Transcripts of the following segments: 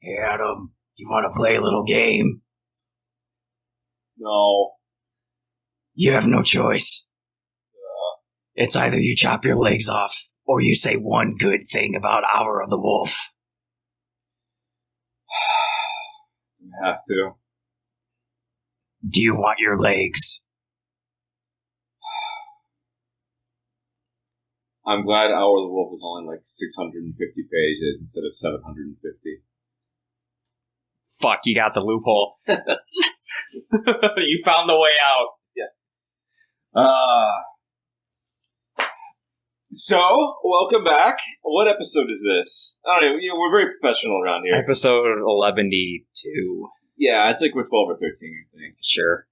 Hey, Adam, you want to play a little game? No. You have no choice. It's either you chop your legs off, or you say one good thing about Hour of the Wolf. I have to. Do you want your legs? I'm glad Hour of the Wolf is only like 650 pages instead of 750. Fuck, you got the loophole. You found the way out. Yeah. So, welcome back. What episode is this? I don't know. We're very professional around here. Episode 11-2. Yeah, it's like we're 12 or 13, I think. Sure.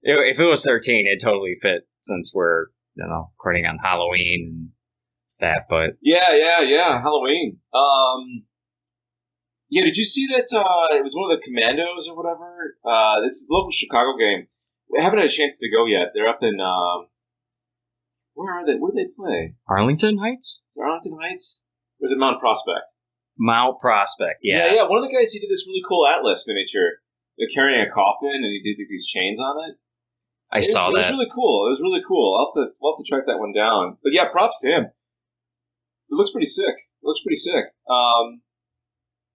If it was 13, it totally fit since we're, recording on Halloween and that, but... Yeah, Halloween. Yeah, did you see that it was one of the Commandos or whatever? It's a local Chicago game. We haven't had a chance to go yet. They're up in... where are they? Where do they play? Arlington Heights? Is it Arlington Heights? Or is it Mount Prospect? Mount Prospect, yeah. Yeah. One of the guys, he did this really cool Atlas miniature. They're carrying a coffin, and he did these chains on it. I saw that. It was really cool. It was really cool. We'll have to track that one down. But yeah, props to him. It looks pretty sick.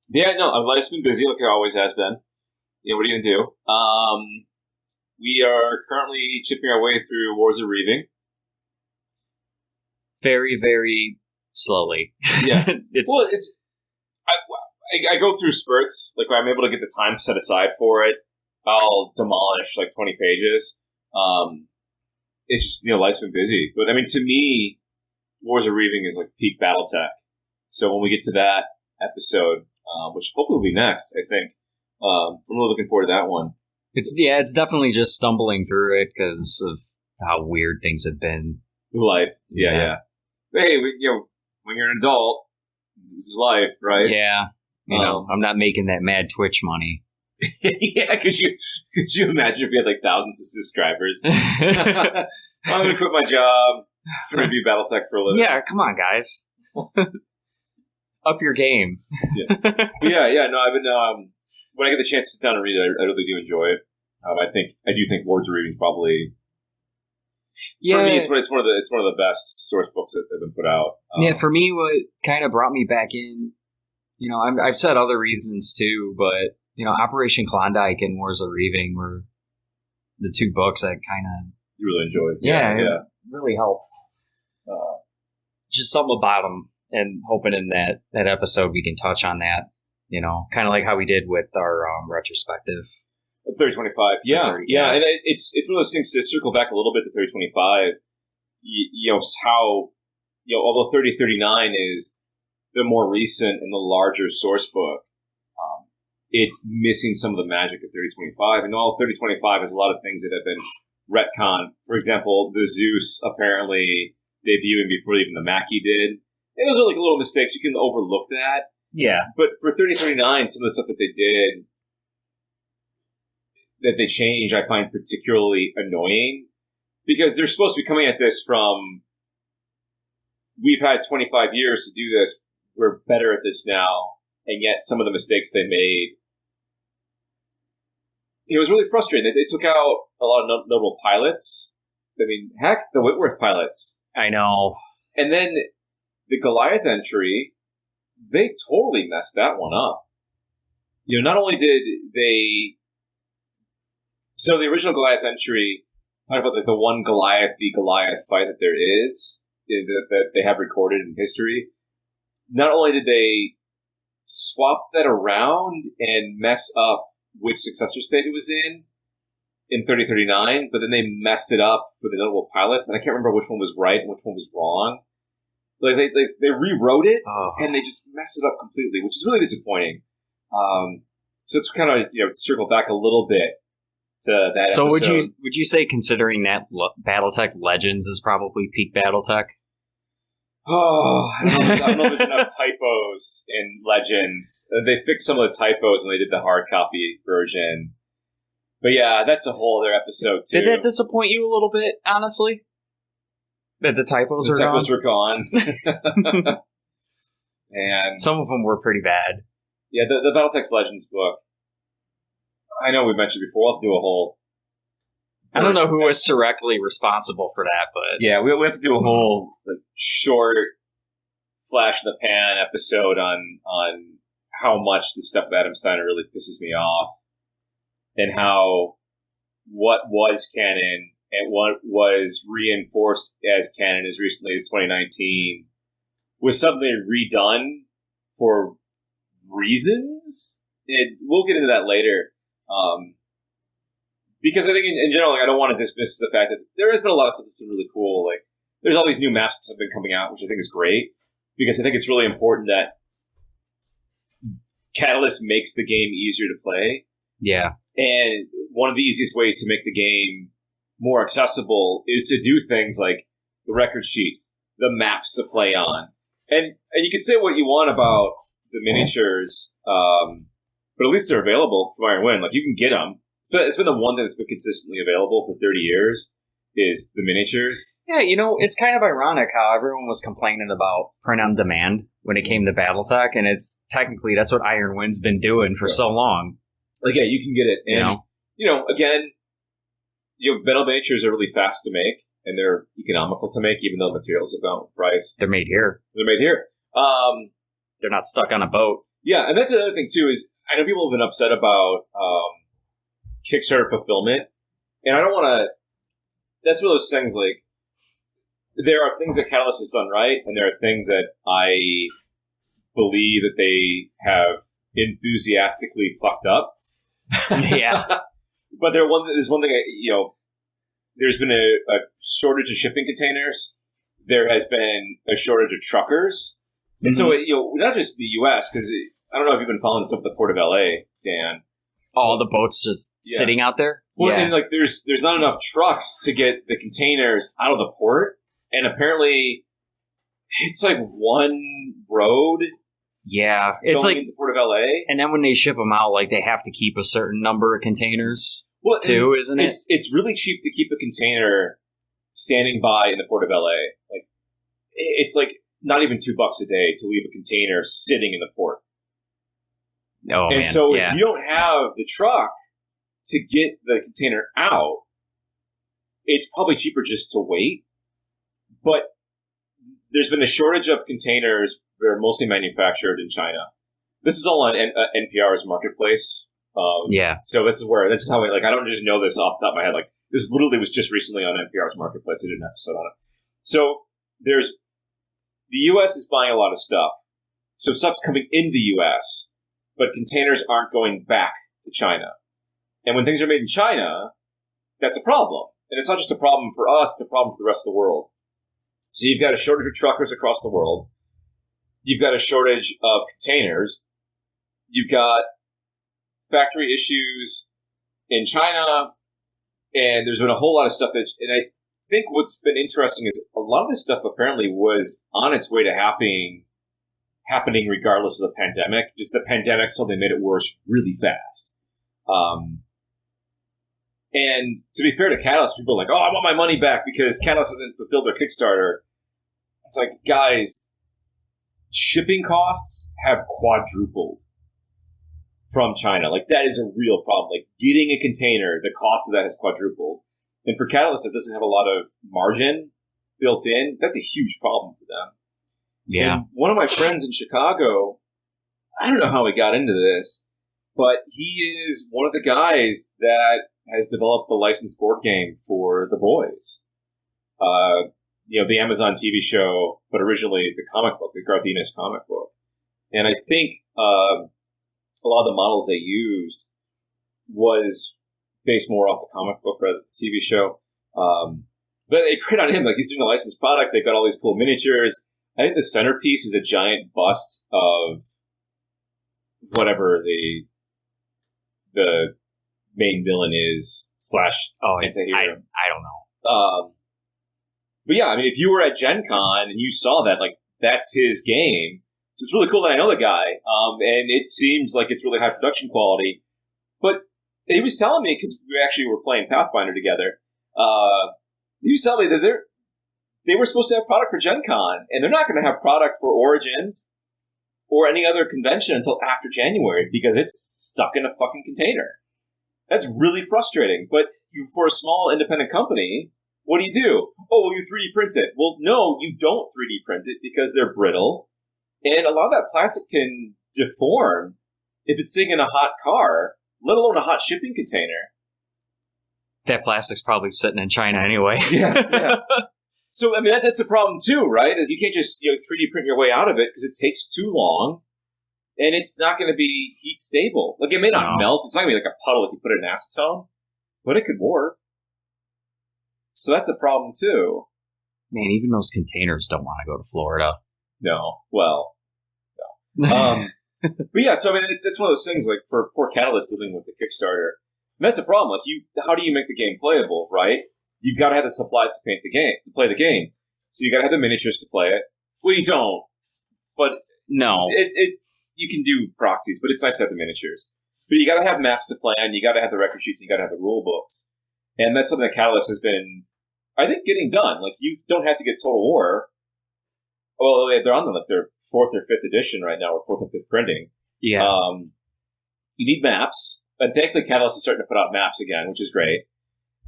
Yeah, no, life's been busy like it always has been. Yeah, what are you going to do? We are currently chipping our way through Wars of Reaving. Very, very slowly. Yeah. I go through spurts. Like, when I'm able to get the time set aside for it, I'll demolish like 20 pages. It's just, life's been busy. But, I mean, to me, Wars of Reaving is like peak Battletech. So when we get to that episode, which hopefully will be next, I think, I'm really looking forward to that one. It's definitely just stumbling through it because of how weird things have been. Life. Yeah. Hey, when you're an adult, this is life, right? Yeah. I'm not making that mad Twitch money. Yeah, could you imagine if you had like thousands of subscribers? I'm going to quit my job, just to review Battletech for a living. Yeah, come on, guys. Up your game. Yeah. No, I've been, when I get the chance to sit down and read it, I really do enjoy it. I do think Wars of Reaving is probably... Yeah, for me, it's one of the best source books that have been put out. For me, what kind of brought me back in, I've said other reasons too, but Operation Klondike and Wars of Reaving were the two books that kind of you really enjoyed. Yeah, really helped. Just something about them, and hoping in that episode we can touch on that. Kind of like how we did with our retrospective. 3025, yeah, and it's one of those things to circle back a little bit to 3025. How although 3039 is the more recent and the larger source book, it's missing some of the magic of 3025. And all 3025 has a lot of things that have been retconned. For example, the Zeus apparently debuting before even the Mackie did. And those are like little mistakes. You can overlook that. Yeah, but for 3039, some of the stuff that they did. That they change, I find particularly annoying because they're supposed to be coming at this from we've had 25 years to do this, we're better at this now, and yet some of the mistakes they made, it was really frustrating. They took out a lot of notable pilots. I mean, heck, the Whitworth pilots. I know. And then the Goliath entry, they totally messed that one up. Not only did they... So the original Goliath entry, talk about like the one Goliath v. Goliath fight that there is, that they have recorded in history. Not only did they swap that around and mess up which successor state it was in 3039, but then they messed it up for the notable pilots, and I can't remember which one was right and which one was wrong. Like they rewrote it, and they just messed it up completely, which is really disappointing. So it's kind of circle back a little bit. To that so episode. would you say, considering that Battletech Legends is probably peak Battletech? Oh, I don't know if there's enough typos in Legends. They fixed some of the typos when they did the hard copy version. But yeah, that's a whole other episode too. Did that disappoint you a little bit, honestly? That the typos were gone? And some of them were pretty bad. Yeah, the Battletech Legends book. I know we mentioned before. We'll have to do a whole. I don't know who was directly responsible for that, but yeah, we have to do a whole short flash in the pan episode on how much the stuff of Adam Steiner really pisses me off, and how what was canon and what was reinforced as canon as recently as 2019 was suddenly redone for reasons. We'll get into that later. Because I think in general, I don't want to dismiss the fact that there has been a lot of stuff that's been really cool. Like, there's all these new maps that have been coming out, which I think is great. Because I think it's really important that Catalyst makes the game easier to play. Yeah. And one of the easiest ways to make the game more accessible is to do things like the record sheets, the maps to play on. And you can say what you want about the miniatures, but at least they're available for Iron Wind. Like, you can get them. But it's been the one thing that's been consistently available for 30 years is the miniatures. Yeah, it's kind of ironic how everyone was complaining about print on demand when it came to BattleTech, and it's technically that's what Iron Wind's been doing for so long. Like, yeah, you can get it. And, again, metal miniatures are really fast to make, and they're economical to make, even though materials have gone up in price. They're made here. They're not stuck on a boat. Yeah, and that's another thing, too, is I know people have been upset about Kickstarter fulfillment, and I don't want to. That's one of those things. Like, there are things that Catalyst has done right, and there are things that I believe that they have enthusiastically fucked up. Yeah, but there's one thing. There's been a shortage of shipping containers. There has been a shortage of truckers, and so not just the U.S. because I don't know if you've been following stuff at the Port of L.A., Dan. All the boats just sitting out there? Well, and there's not enough trucks to get the containers out of the port, and apparently it's like one road. Yeah, it's like the Port of LA, and then when they ship them out, like they have to keep a certain number of containers too, isn't it? It's really cheap to keep a container standing by in the Port of LA. Like, it's like not even $2 a day to leave a container sitting in the port. Oh, and man. so if you don't have the truck to get the container out, it's probably cheaper just to wait. But there's been a shortage of containers that are mostly manufactured in China. This is all on NPR's marketplace. So this is how I don't just know this off the top of my head. Like, this literally was just recently on NPR's marketplace. I did an episode on it. So the U.S. is buying a lot of stuff. So stuff's coming in the U.S., but containers aren't going back to China. And when things are made in China, that's a problem. And it's not just a problem for us, it's a problem for the rest of the world. So you've got a shortage of truckers across the world. You've got a shortage of containers. You've got factory issues in China. And there's been a whole lot of stuff and I think what's been interesting is a lot of this stuff apparently was on its way to happening regardless of the pandemic. Just the pandemic suddenly made it worse really fast. And to be fair to Catalyst, people are like, oh, I want my money back because Catalyst hasn't fulfilled their Kickstarter. It's like, guys, shipping costs have quadrupled from China. Like, that is a real problem. Like, getting a container, the cost of that has quadrupled. And for Catalyst, that doesn't have a lot of margin built in. That's a huge problem for them. Yeah. And one of my friends in Chicago, I don't know how he got into this, but he is one of the guys that has developed the licensed board game for The Boys. The Amazon TV show, but originally the comic book, the Garth Ennis comic book. And I think a lot of the models they used was based more off the comic book rather than the TV show. But they print on him, like he's doing a licensed product. They've got all these cool miniatures. I think the centerpiece is a giant bust of whatever the main villain is / anti-hero. I don't know. But yeah, I mean, if you were at Gen Con and you saw that, like, that's his game. So it's really cool that I know the guy. And it seems like it's really high production quality. But he was telling me, because we actually were playing Pathfinder together, he was telling me that they were supposed to have product for Gen Con, and they're not going to have product for Origins. or any other convention until after January because it's stuck in a fucking container. That's really frustrating. But for a small independent company, what do? Oh, you 3D print it. Well, no, you don't 3D print it because they're brittle. And a lot of that plastic can deform if it's sitting in a hot car, let alone a hot shipping container. That plastic's probably sitting in China anyway. Yeah. So, I mean, that's a problem too, right? Is you can't just 3D print your way out of it because it takes too long, and it's not going to be heat stable. Like, it may not melt. It's not going to be like a puddle if you put it in acetone, but it could warp. So that's a problem too. Man, even those containers don't want to go to Florida. No. Well, no. But yeah, so I mean, it's one of those things, like, for poor Catalyst dealing with the Kickstarter. And that's a problem. Like, how do you make the game playable, right? You've got to have the supplies to play the game. So you got to have the miniatures to play it. Well, you don't, but no, you can do proxies, but it's nice to have the miniatures. But you got to have maps to play on. You got to have the record sheets. You got to have the rule books, and that's something that Catalyst has been, I think, getting done. Like, you don't have to get Total War. Well, they're on their 4th or 5th edition right now, or 4th or 5th printing. Yeah. You need maps. And thankfully, Catalyst is starting to put out maps again, which is great.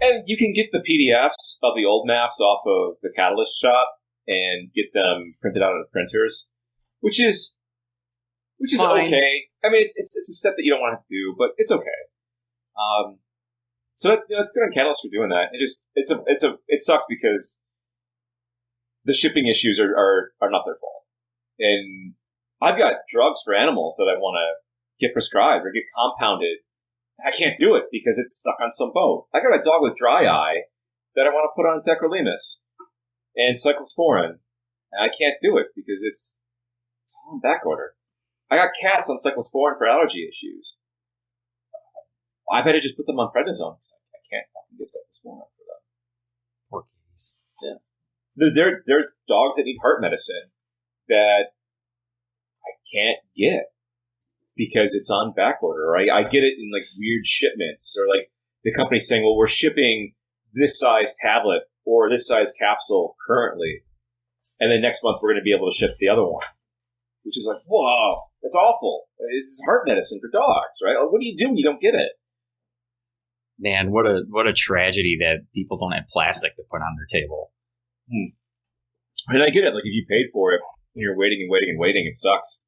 And you can get the PDFs of the old maps off of the Catalyst shop and get them printed out on the printers, which is fine. Okay. I mean, it's a step that you don't want to have to do, but it's okay. So it's good on Catalyst for doing that. It sucks because the shipping issues are not their fault, and I've got drugs for animals that I want to get prescribed or get compounded. I can't do it because it's stuck on some boat. I got a dog with dry eye that I want to put on tacrolimus and cyclosporin, and I can't do it because it's all on back order. I got cats on cyclosporin for allergy issues. I better just put them on prednisone. I can't fucking get cyclosporin for them. Poor kitties. Yeah. There's dogs that need heart medicine that I can't get because it's on back order. Right? I get it in like weird shipments, or like the company saying, well, we're shipping this size tablet or this size capsule currently, and then next month we're going to be able to ship the other one, which is like, whoa, that's awful. It's heart medicine for dogs, right? What do you do when you don't get it? Man, what a tragedy that people don't have plastic to put on their table. And I get it. Like, if you paid for it and you're waiting and waiting and waiting, it sucks.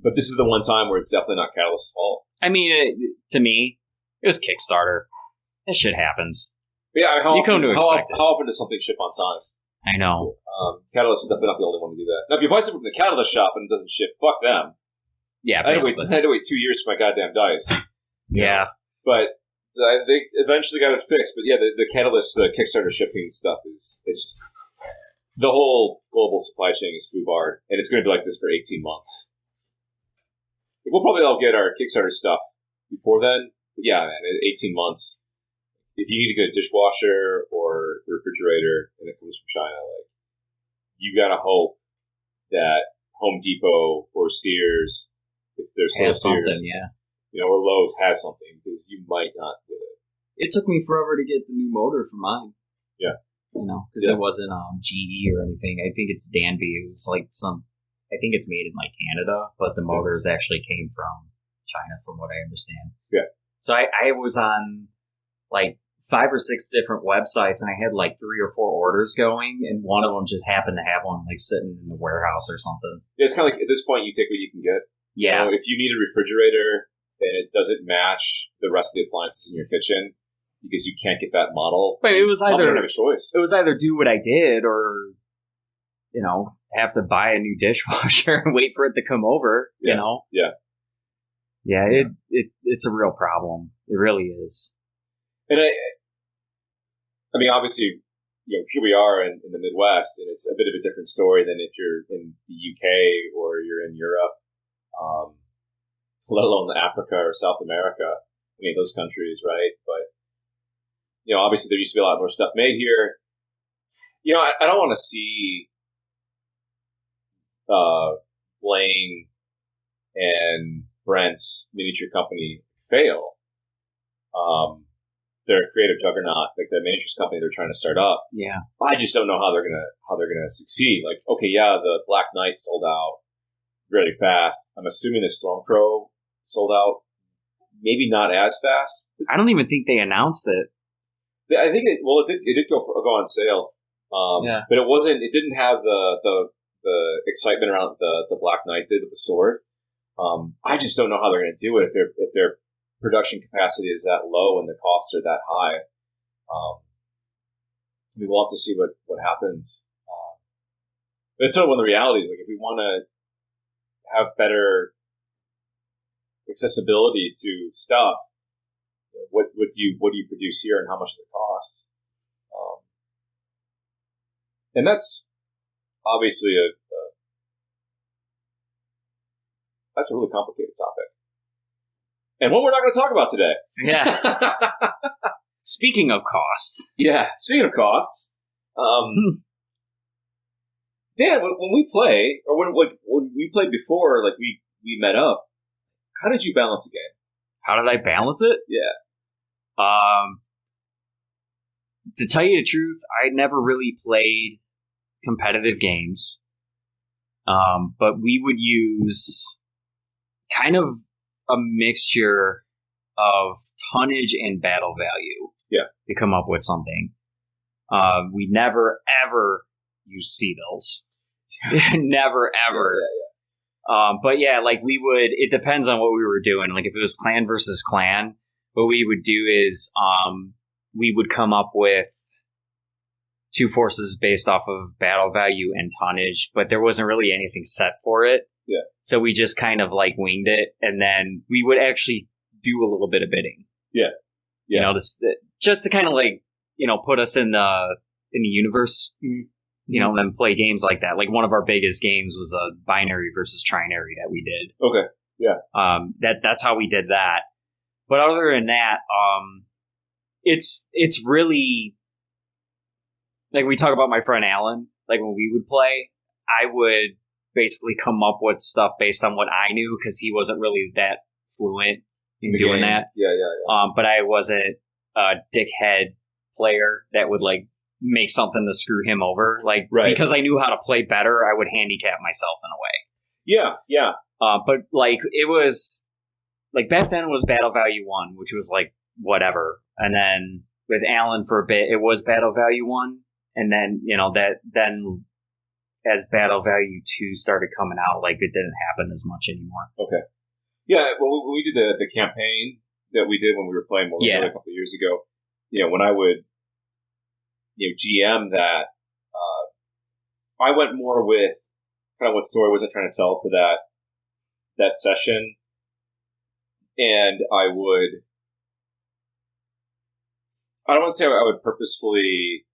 But this is the one time where it's definitely not Catalyst's fault. I mean, to me, it was Kickstarter. That shit happens. Yeah, you come to expect it. How often does something ship on time? I know. Catalyst is definitely not the only one to do that. Now, if you buy something from the Catalyst shop and it doesn't ship, fuck them. Yeah, I had to wait 2 years for my goddamn dice. Yeah. But they eventually got it fixed. But yeah, the Catalyst Kickstarter shipping stuff it's just, the whole global supply chain is foobarred, and it's going to be like this for 18 months. We'll probably all get our Kickstarter stuff before then. But yeah, man, in 18 months, if you need to get a dishwasher or refrigerator and it comes from China, like, you gotta hope that Home Depot or Sears, if there's still Sears, or Lowe's has something, because you might not get it. It took me forever to get the new motor for mine. Yeah. Because it wasn't GE or anything. I think it's Danby. It was like I think it's made in like Canada, but the motors actually came from China, from what I understand. Yeah. So I was on like 5 or 6 different websites, and I had like 3 or 4 orders going, and one of them just happened to have one like sitting in the warehouse or something. Yeah, it's kind of like, at this point, you take what you can get. Yeah. If you need a refrigerator and it doesn't match the rest of the appliances in your kitchen because you can't get that model, but it was either don't have a choice. It was either do what I did, or have to buy a new dishwasher and wait for it to come over. Yeah. It's a real problem. It really is. And I mean, obviously, here we are in the Midwest, and it's a bit of a different story than if you're in the UK or you're in Europe, let alone Africa or South America. I mean, those countries, right? But, obviously there used to be a lot more stuff made here. I don't want to see Blaine and Brent's miniature company fail. they're a creative juggernaut, like the miniatures company they're trying to start up. Yeah. I just don't know how they're gonna succeed. Like, okay, yeah, the Black Knight sold out really fast. I'm assuming the Stormcrow sold out, maybe not as fast. I don't even think they announced it. I think it did go on sale. But it wasn't. It didn't have the excitement around the Black Knight did with the sword. I just don't know how they're going to do it if their production capacity is that low and the costs are that high. We'll have to see what happens. But it's sort of one of the realities. Like, if we want to have better accessibility to stuff, what do you produce here and how much does it cost? And that's obviously that's a really complicated topic, and one we're not going to talk about today. Yeah. Speaking of cost. Yeah. Speaking of costs, Dan, when we play, or when we played before, like we met up, how did you balance a game? How did I balance it? Yeah. To tell you the truth, I never really played competitive games. But we would use kind of a mixture of tonnage and battle value. Yeah. To come up with something. We never ever use C-bills. Never ever. Yeah. But yeah, like it depends on what we were doing. Like if it was clan versus clan, what we would do is we would come up with two forces based off of battle value and tonnage, but there wasn't really anything set for it. Yeah. So we just kind of like winged it, and then we would actually do a little bit of bidding. Yeah. You know, just to kind of like, put us in the universe. Mm-hmm. And then play games like that. Like one of our biggest games was a binary versus trinary that we did. Okay. Yeah. That's how we did that. But other than that, it's really like we talk about my friend Alan. Like when we would play, I would basically come up with stuff based on what I knew because he wasn't really that fluent in doing that. Yeah. But I wasn't a dickhead player that would like make something to screw him over. Like, right. Because I knew how to play better, I would handicap myself in a way. Yeah. But like it was like back then it was battle value 1, which was like whatever. And then with Alan for a bit, it was battle value 1. And then, then as battle value 2 started coming out, like it didn't happen as much anymore. Okay. Yeah. Well, we did the campaign that we did when we were playing a couple of years ago. When I would, GM that, I went more with kind of what story was I trying to tell for that session. And I don't want to say I would purposefully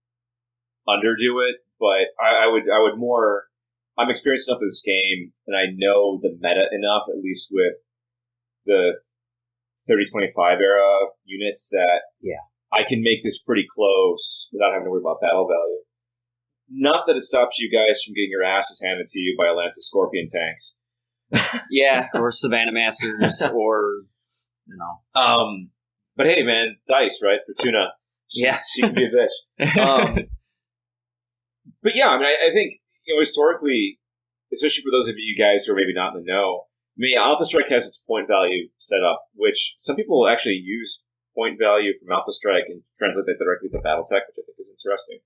underdo it, but I would more, I'm experienced enough in this game and I know the meta enough, at least with the 3025 era units, that I can make this pretty close without having to worry about battle value. Not that it stops you guys from getting your asses handed to you by a lance of scorpion tanks. Yeah, or Savannah Masters, or, But hey, man, dice, right? Fortuna. She can be a bitch. But yeah, I mean, I think, historically, especially for those of you guys who are maybe not in the know, Alpha Strike has its point value set up, which some people actually use point value from Alpha Strike and translate that directly to Battletech, which I think is interesting.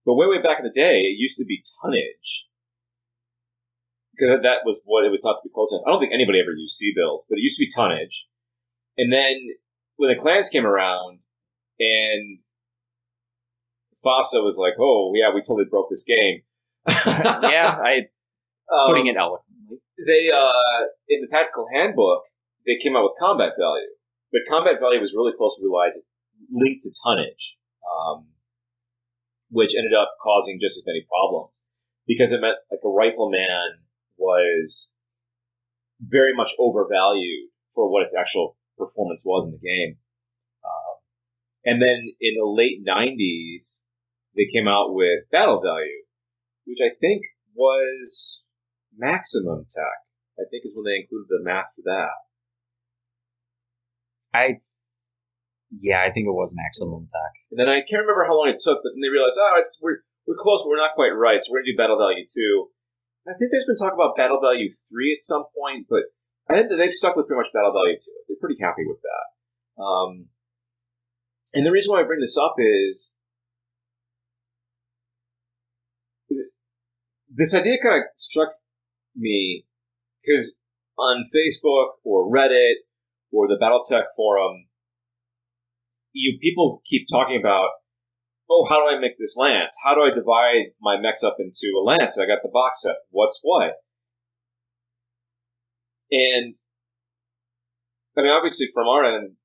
But way back in the day, it used to be tonnage. Because that was what it was thought to be close enough. I don't think anybody ever used C-bills, but it used to be tonnage. And then when the clans came around, and Fasa was like, "Oh, yeah, we totally broke this game." Putting it eloquently. They, in the tactical handbook, they came out with combat value. But combat value was really closely linked to tonnage, which ended up causing just as many problems. Because it meant like a rifleman was very much overvalued for what its actual performance was in the game. And then in the late 90s, they came out with battle value, which I think was maximum tech. I think is when they included the math for that. Yeah, I think it was maximum attack. And then I can't remember how long it took, but then they realized, we're close, but we're not quite right, so we're going to do battle value 2. I think there's been talk about battle value 3 at some point, but I think that they've stuck with pretty much battle value 2. They're pretty happy with that. And the reason why I bring this up is this idea kind of struck me because on Facebook or Reddit or the BattleTech forum, people keep talking about, oh, how do I make this lance? How do I divide my mechs up into a lance? I got the box set. What's what? And I mean, obviously, from our end,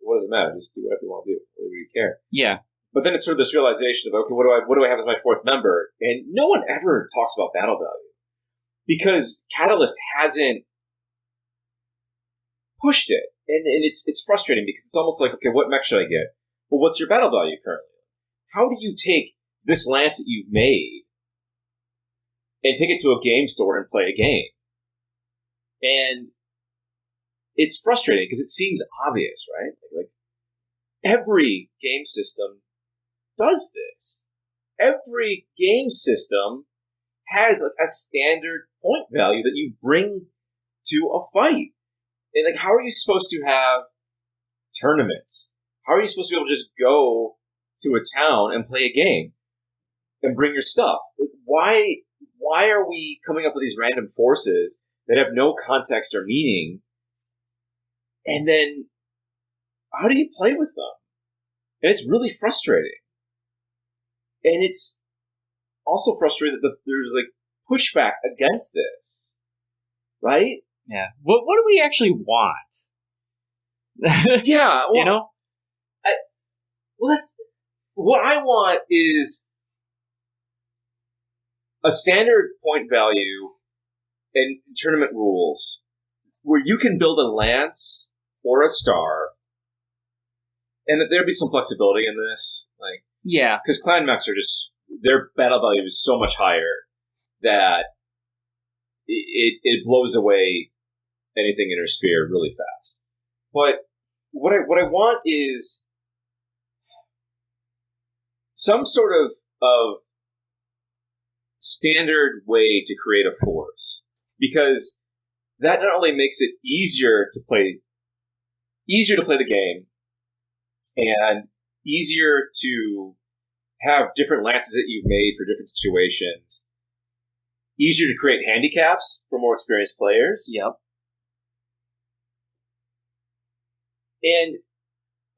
what does it matter? Just do whatever you want to do. Whatever you care. Yeah. But then it's sort of this realization of, okay, what do I have as my fourth member? And no one ever talks about battle value because Catalyst hasn't pushed it, and it's frustrating because it's almost like, okay, what mech should I get? Well, what's your battle value currently? How do you take this lance that you've made and take it to a game store and play a game? And it's frustrating because it seems obvious, right? Like every game system does this. Every game system has like a standard point value that you bring to a fight. And like, how are you supposed to have tournaments? How are you supposed to be able to just go to a town and play a game and bring your stuff? Like, why are we coming up with these random forces that have no context or meaning? And then how do you play with them? And it's really frustrating. And it's also frustrating that there's like pushback against this, right? Yeah. What do we actually want? Yeah. Well, you know? That's what I want is a standard point value and tournament rules where you can build a lance or a star, and that there'd be some flexibility in this. Like, yeah, because clan mechs are just, their battle value is so much higher that it blows away anything in her sphere really fast. But what I want is some sort of standard way to create a force, because that not only makes it easier to play the game and easier to have different lances that you've made for different situations, easier to create handicaps for more experienced players. Yep. And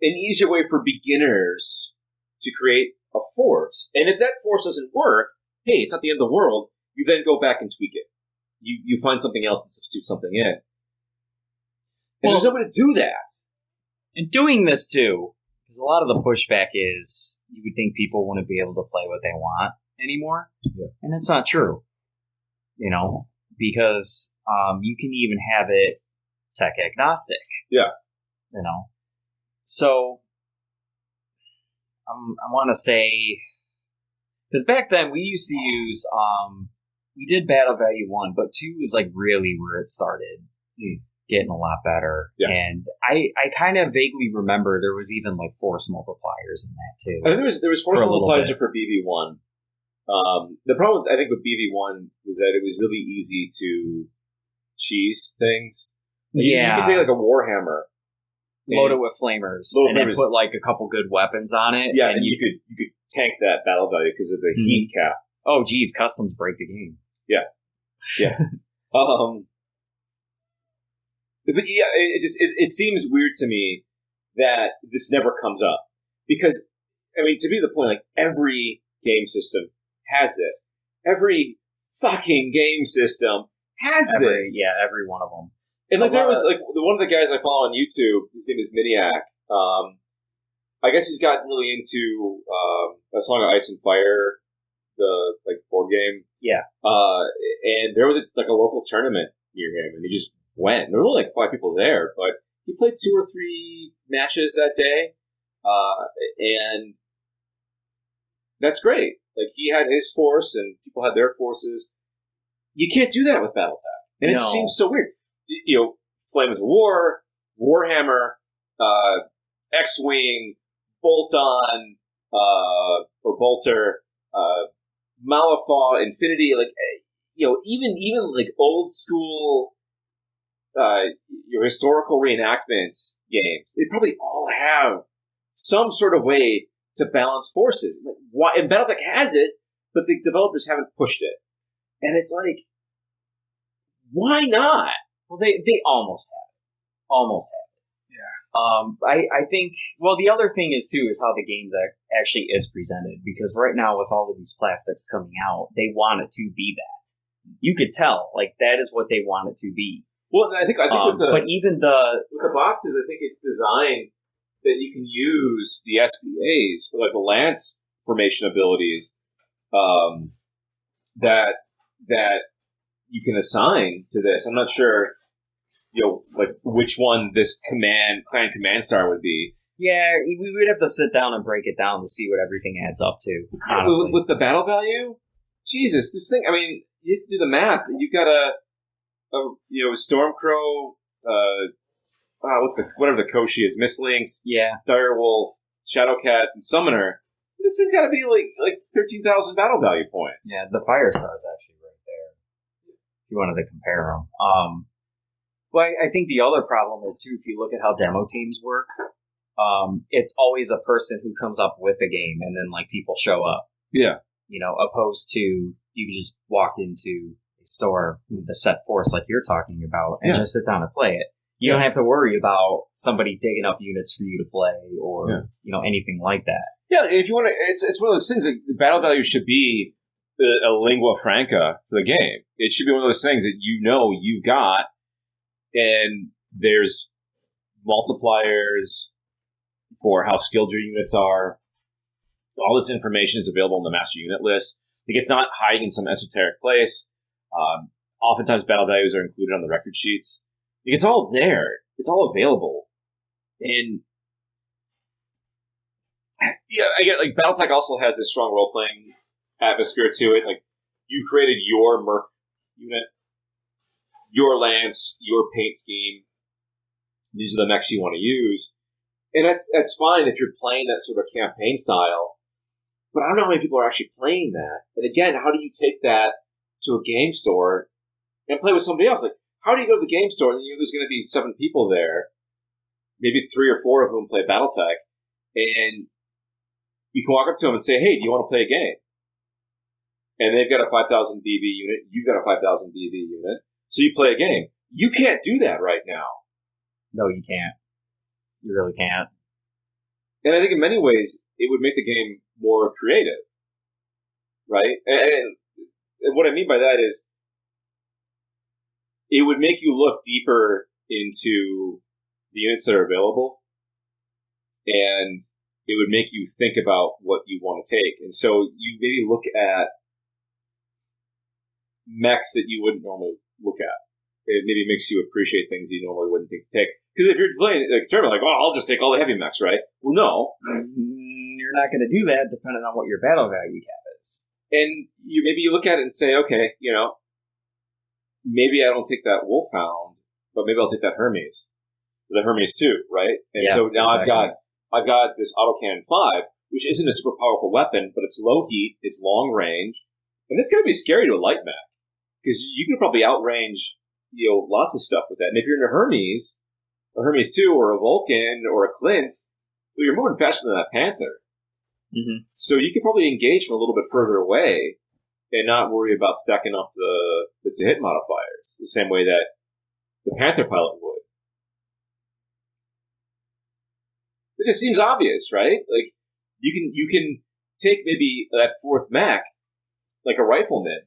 an easier way for beginners to create a force. And if that force doesn't work, hey, it's not the end of the world. You then go back and tweak it. You find something else and substitute something in. And there's no way to do that. And doing this, too, because a lot of the pushback is you would think people wouldn't be able to play what they want anymore. Yeah. And it's not true. You know, because you can even have it tech agnostic. Yeah. You know, so I want to say, because back then we used to use, we did battle value 1, but 2 was like really where it started getting a lot better. Yeah. And I kind of vaguely remember there was even like force multipliers in that too. I think there was force multipliers for BV1. The problem, I think, with BV1 was that it was really easy to cheese things. Like, you could take like a Warhammer, load it with flamers, and then put like a couple good weapons on it. Yeah, and you could tank that battle value because of the heat cap. Oh, geez, customs break the game. Yeah. But yeah, it seems weird to me that this never comes up because, I mean, to be the point, like every game system has this. Every fucking game system has this. Yeah, every one of them. And like there was like one of the guys I follow on YouTube. His name is Miniac. I guess he's gotten really into a Song of Ice and Fire, the like board game. Yeah. And there was a local tournament near him, and he just went. There were only like 5 people there, but he played 2 or 3 matches that day, and that's great. Like he had his force, and people had their forces. You can't do that with BattleTech, and it seems so weird. You know, Flames of War, Warhammer, X-Wing, Bolt-On, or Bolter, Malifaux, Infinity, like, even like old school, your historical reenactment games, they probably all have some sort of way to balance forces. Like, why? And BattleTech has it, but the developers haven't pushed it. And it's like, why not? Well, they almost have it. Almost have it. Yeah. I think, well, the other thing is, too, is how the game actually is presented. Because right now, with all of these plastics coming out, they want it to be that. You could tell, like, that is what they want it to be. Well, I think with the, but even with the boxes, I think it's designed that you can use the SBAs, or like the Lance formation abilities, that you can assign to this. I'm not sure, like which one this clan command star would be. Yeah, we would have to sit down and break it down to see what everything adds up to. Honestly, with the battle value, Jesus, this thing. I mean, you have to do the math. You've got a Stormcrow. Whatever the Koshi is, Mistlynx, Direwolf, Shadowcat, and Summoner. This thing's got to be like 13,000 battle value points. Yeah, the Firestar is actually right there. If you wanted to compare them. Well, I think the other problem is, too, if you look at how demo teams work, it's always a person who comes up with a game and then, like, people show up. Yeah. Opposed to you just walk into a store with a set force like you're talking about and just sit down and play it. You don't have to worry about somebody digging up units for you to play or, anything like that. Yeah, if you want to, it's one of those things that battle value should be a lingua franca for the game. It should be one of those things that you've got, and there's multipliers for how skilled your units are. All this information is available on the master unit list. Like, it's not hiding in some esoteric place. Oftentimes, battle values are included on the record sheets. Like, it's all there. It's all available. And I get, like, BattleTech also has this strong role-playing atmosphere to it. Like, you've created your Merc unit, your Lance, your paint scheme. These are the mechs you want to use. And that's fine if you're playing that sort of campaign style. But I don't know how many people are actually playing that. And again, how do you take that to a game store and play with somebody else? Like, how do you go to the game store and there's going to be 7 people there, maybe 3 or 4 of whom play BattleTech, and you can walk up to them and say, hey, do you want to play a game? And they've got a 5,000 BV unit, you've got a 5,000 BV unit, so you play a game. You can't do that right now. No, you can't. You really can't. And I think in many ways, it would make the game more creative, right? And what I mean by that is, it would make you look deeper into the units that are available, and it would make you think about what you want to take. And so you maybe look at mechs that you wouldn't normally look at. It maybe makes you appreciate things you normally wouldn't think to take. Because if you're playing like tournament, like, I'll just take all the heavy mechs, right? Well, no. You're not going to do that depending on what your battle value cap is. And maybe you look at it and say, okay, maybe I don't take that Wolfhound, but maybe I'll take that Hermes. The Hermes too, right? And so now exactly. I've got this autocannon 5, which isn't a super powerful weapon, but it's low heat, it's long range, and it's going to be scary to a light mech. Because you can probably outrange, lots of stuff with that. And if you're in a Hermes 2, or a Vulcan, or a Clint, well, you're moving faster than that Panther. Mm-hmm. So you could probably engage from a little bit further away and not worry about stacking up the to-hit modifiers the same way that the Panther pilot would. It just seems obvious, right? Like, you can take maybe that 4th mech, like a rifleman,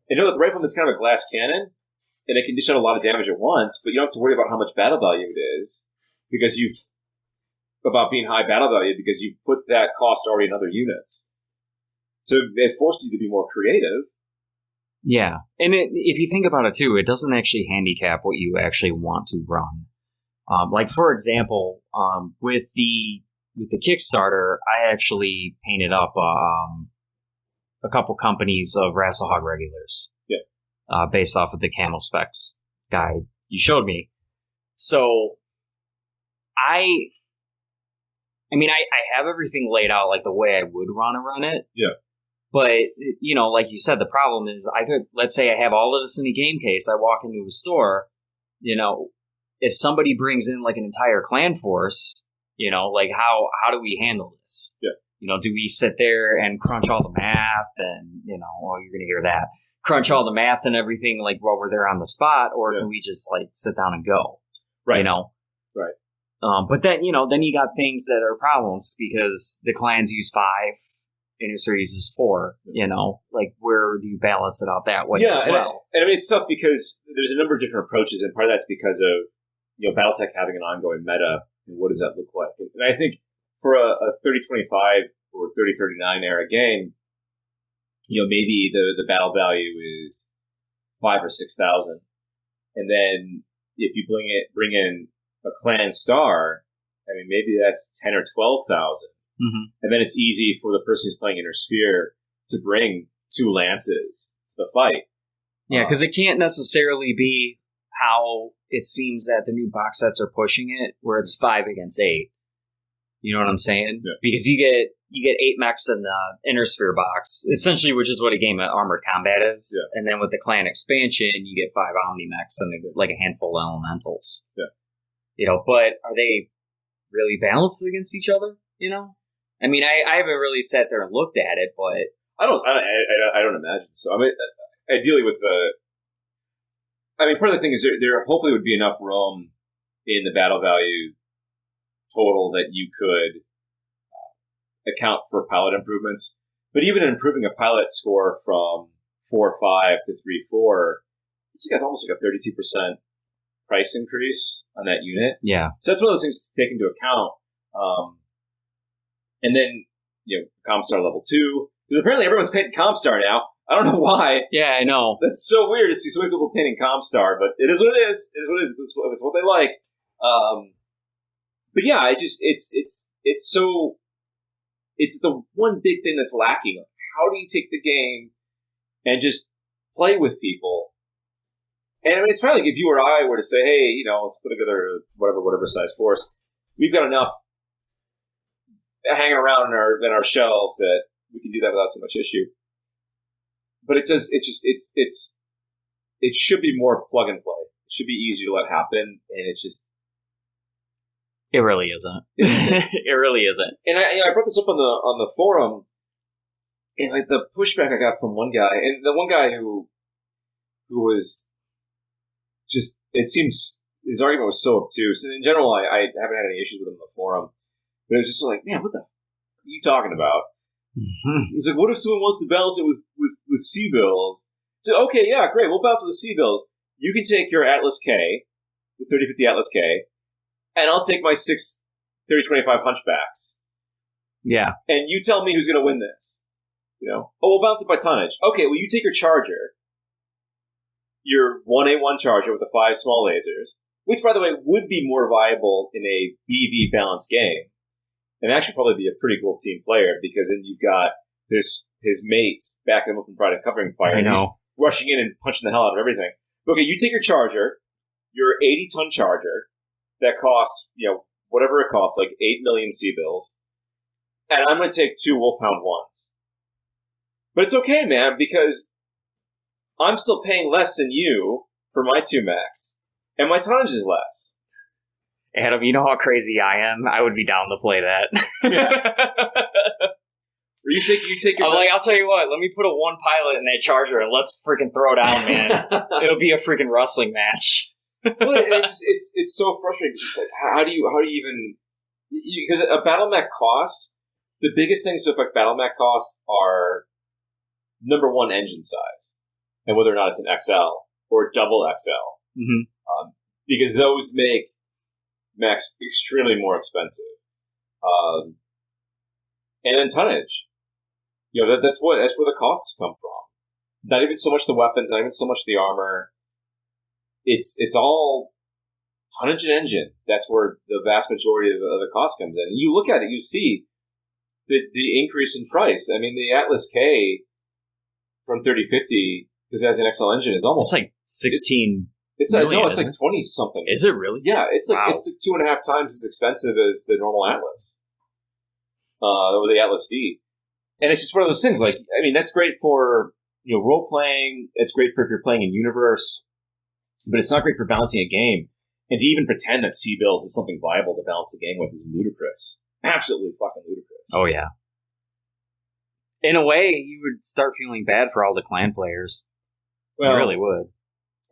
and know that the rifleman's kind of a glass cannon, and it can dish out a lot of damage at once, but you don't have to worry about how much battle value it is, because about being high battle value, because you've put that cost already in other units. So it forces you to be more creative. Yeah. And if you think about it, too, it doesn't actually handicap what you actually want to run. Like, for example, with the Kickstarter, I actually painted up a couple companies of Rasselhog regulars. Yeah. Based off of the camo specs guide you showed me. So I mean, I have everything laid out like the way I would want to run it. Yeah. But, like you said, the problem is let's say I have all of this in a game case. I walk into a store, if somebody brings in like an entire clan force, like how do we handle this? Yeah. Do we sit there and crunch all the math and, you're going to hear that, crunch all the math and everything like while we're there on the spot, or can we just like sit down and go? Right. Right. But then, then you got things that are problems because the clans use 5, Industry uses 4, like where do you balance it out that way as well? And I mean, it's tough because there's a number of different approaches, and part of that's because of, Battletech having an ongoing meta, and what does that look like? And I think for a 3025 or 3039 era game, maybe the battle value is 5,000 or 6,000. And then if you bring in a clan star, I mean, maybe that's 10 or 12,000. Mm-hmm. And then it's easy for the person who's playing Intersphere to bring 2 lances to the fight. Yeah, because it can't necessarily be how it seems that the new box sets are pushing it, where it's 5 against 8. You know what I'm saying? Yeah. Because you get 8 mechs in the Intersphere box, essentially, which is what a game of Armored Combat is. Yeah. And then with the clan expansion, you get 5 Omni mechs and like a handful of elementals. Yeah. But are they really balanced against each other? I mean, I haven't really sat there and looked at it, but I don't imagine so. I mean, ideally part of the thing is there hopefully would be enough room in the battle value total that you could account for pilot improvements. But even improving a pilot score from 4.5 to 3.4, it's almost like a 32% price increase on that unit. Yeah. So that's one of those things to take into account. And then, Comstar level 2. Because apparently everyone's painting Comstar now. I don't know why. Yeah, I know. That's so weird to see so many people painting Comstar, but it is what it is. It is what it is. It's what they like. But yeah, it's the one big thing that's lacking. How do you take the game and just play with people? And I mean, it's probably like if you or I were to say, hey, let's put together whatever size force. We've got enough hanging around in our shelves that we can do that without too much issue. But it should be more plug and play. It should be easier to let happen, and it really isn't. It really isn't. And I brought this up on the forum, and like the pushback I got from one guy, and the one guy who was just, it seems his argument was so obtuse. And in general, I haven't had any issues with him on the forum, but it was just like, man, what the f- are you talking about? Mm-hmm. He's like, what if someone wants to balance it with C-bills? So, okay, yeah, great, we'll balance it with C-bills. You can take your Atlas K, the 3050 Atlas K, and I'll take my 6 3025 Hunchbacks. Yeah. And you tell me who's going to win this. Oh, we'll balance it by tonnage. Okay, well, you take your Charger, your 1A1 Charger with the 5 small lasers, which, by the way, would be more viable in a BV balanced game, and actually probably be a pretty cool team player, because then you've got his mates backing him up in front and covering fire. I know. Rushing in and punching the hell out of everything. Okay, you take your Charger, your 80-ton Charger, that costs, whatever it costs, like 8 million C-bills, and I'm going to take 2 Wolfhound 1s. But it's okay, man, because I'm still paying less than you for my 2 mechs, and my tonnage is less. Adam, you know how crazy I am? I would be down to play that. Yeah. Or you take your... I'll tell you what, let me put a 1 pilot in that Charger and let's freaking throw down, man. It'll be a freaking wrestling match. Well, it's so frustrating. It's like, how do you even... Because a battle mech cost, the biggest things to affect battle mech cost are, number one, engine size, and whether or not it's an XL or double XL. Mm-hmm. Because those make mechs extremely more expensive. And then tonnage. That's where the costs come from. Not even so much the weapons, not even so much the armor. It's all tonnage and engine. That's where the vast majority of the cost comes in. And you look at it, you see the increase in price. I mean, the Atlas K from 3050, because it has an XL engine, is almost... It's like 16 It's million, like 20-something. Is it really? Yeah, it's like Wow. It's like 2.5 times as expensive as the normal Atlas. with the Atlas D. And it's just one of those things. Like, I mean, that's great for role playing. It's great for if you're playing in universe, but it's not great for balancing a game. And to even pretend that C-bills is something viable to balance the game with is ludicrous. Absolutely fucking ludicrous. Oh yeah. In a way, you would start feeling bad for all the clan players. Well, you really would.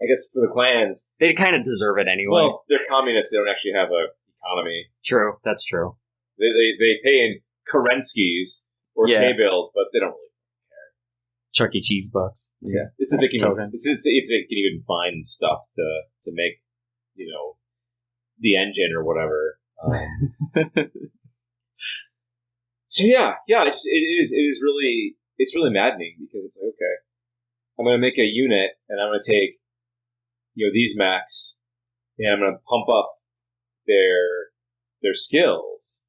I guess for the clans, they kind of deserve it anyway. Well, they're communists. They don't actually have a economy. True, that's true. They pay in Kerenskis or K-bills, but they don't really care. Chuck E. Cheese bucks. Yeah, it's if they can even find stuff to make, the engine or whatever. So it's really maddening because it's like, okay, I'm going to make a unit and I'm going to take, these mechs and I'm going to pump up their skills.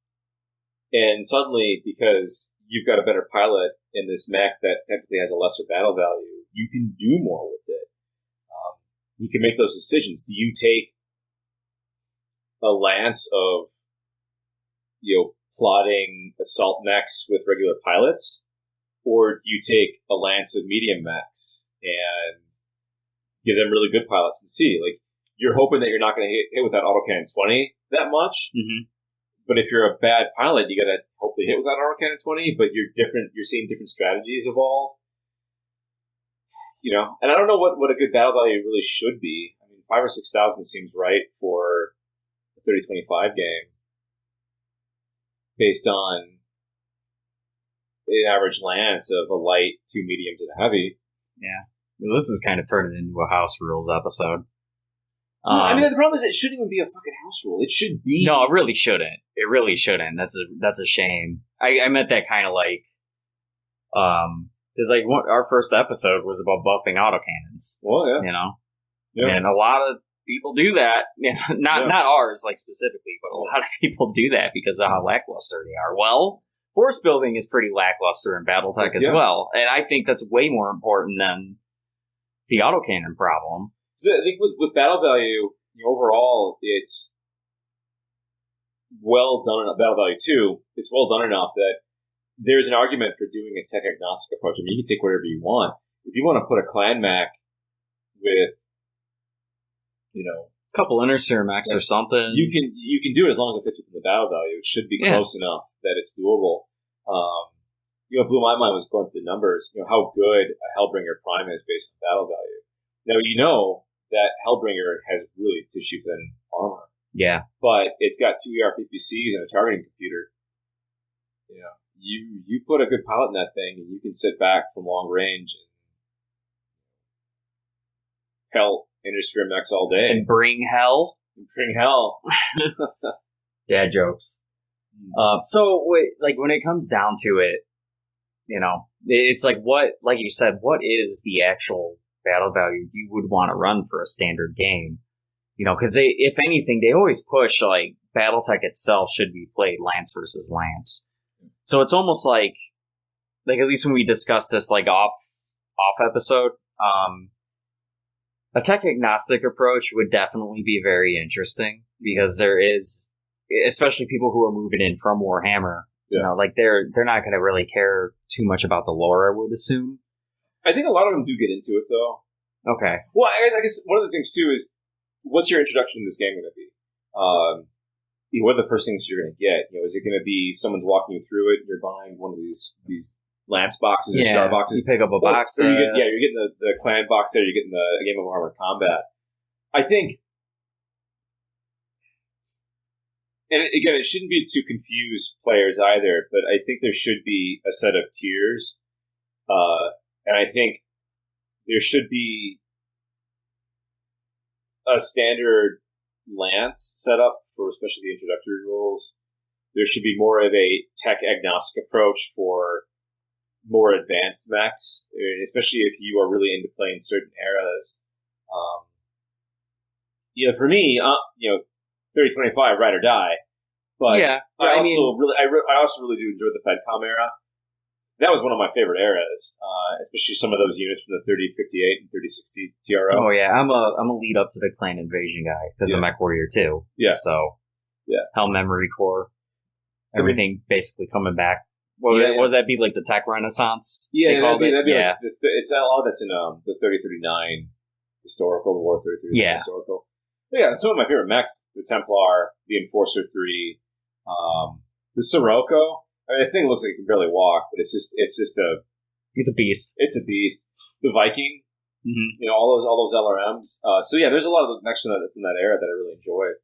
And suddenly, because you've got a better pilot in this mech that technically has a lesser battle value, you can do more with it. You can make those decisions. Do you take a lance of, plotting assault mechs with regular pilots? Or do you take a lance of medium mechs and give them really good pilots and see? Like, you're hoping that you're not going to hit with that autocannon 20 that much. Mm-hmm. But if you're a bad pilot, you got to hopefully hit with that autocannon 20, but you're seeing different strategies evolve. And I don't know what a good battle value really should be. I mean, 5,000 or 6,000 seems right for a 30-25 game based on an average lance of a light, 2 mediums, and a heavy. Yeah. Well, this is kind of turning into a house rules episode. I mean, the problem is it shouldn't even be a fucking house rule. It should be. No, it really shouldn't. It really shouldn't. That's a shame. I meant that kind of like, because like our first episode was about buffing autocannons. Well, yeah. Yeah. And a lot of people do that. Not ours, like specifically, but a lot of people do that because of how lackluster they are. Well, force building is pretty lackluster in BattleTech as well, and I think that's way more important than the autocannon problem. So I think with battle value, overall, it's well done. Battle value 2, it's well done enough that there's an argument for doing a tech agnostic approach. I mean, you can take whatever you want. If you want to put a clan mech with, a couple intersphere mechs or something, you can do it as long as it fits within the battle value. It should be close enough that it's doable. What blew my mind was going through the numbers. How good a Hellbringer Prime is based on battle value. Now that Hellbringer has really tissue-thin armor. Yeah. But it's got 2 ERPPCs and a targeting computer. You put a good pilot in that thing, and you can sit back from long range and pelt intersphere mechs all day. And bring hell. Dad jokes. So, when it comes down to it, it's like like you said, what is the actual battle value you would want to run for a standard game? Because if anything, they always push like BattleTech itself should be played lance versus lance. So it's almost like at least when we discussed this like off episode, a tech agnostic approach would definitely be very interesting because there is, especially people who are moving in from Warhammer, they're not going to really care too much about the lore, I would assume. I think a lot of them do get into it, though. Okay. Well, I guess one of the things, too, is what's your introduction to this game going to be? What are the first things you're going to get? Is it going to be someone's walking you through it and you're buying one of these lance boxes or star boxes? You pick up a box. Or you're getting the clan box there, you're getting the Game of Armored Combat. I think, and again, it shouldn't be to confuse players either, but I think there should be a set of tiers. And I think there should be a standard lance set up for especially the introductory rules. There should be more of a tech agnostic approach for more advanced mechs, especially if you are really into playing certain eras. For me, 30-25, ride or die. But I also really do enjoy the FedCom era. That was one of my favorite eras, especially some of those units from the 3058 and 3060 TRO. Oh yeah, I'm a lead up to the Clan Invasion guy because of Mech Warrior 2. Yeah. So Hell Memory Core. everything basically coming back. What does that be, like the tech renaissance? Yeah, that'd be like it's a lot that's in the 3039 historical, the War 3039 historical. But yeah, some of my favorite mechs: the Templar, the Enforcer 3, the Sirocco. I mean, the thing looks like it can barely walk, but it's a beast. It's a beast. The Viking, all those LRMs. So yeah, there's a lot of the mechs from that era that I really enjoy.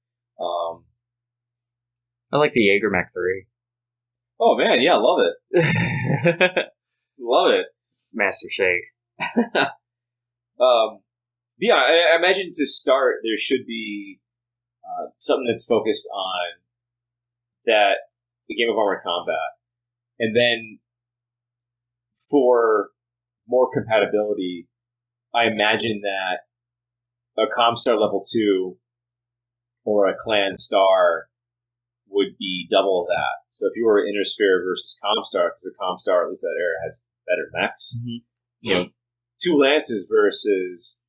I like the Jaeger Mech 3. Oh man, yeah, love it. Love it. Master Shake. Yeah, I imagine to start there should be something that's focused on the game of armored combat, and then for more compatibility, I imagine that a Comstar level 2 or a Clan Star would be double that. So if you were Intersphere versus Comstar, because the Comstar, at least that era, has better mechs, 2 Lances versus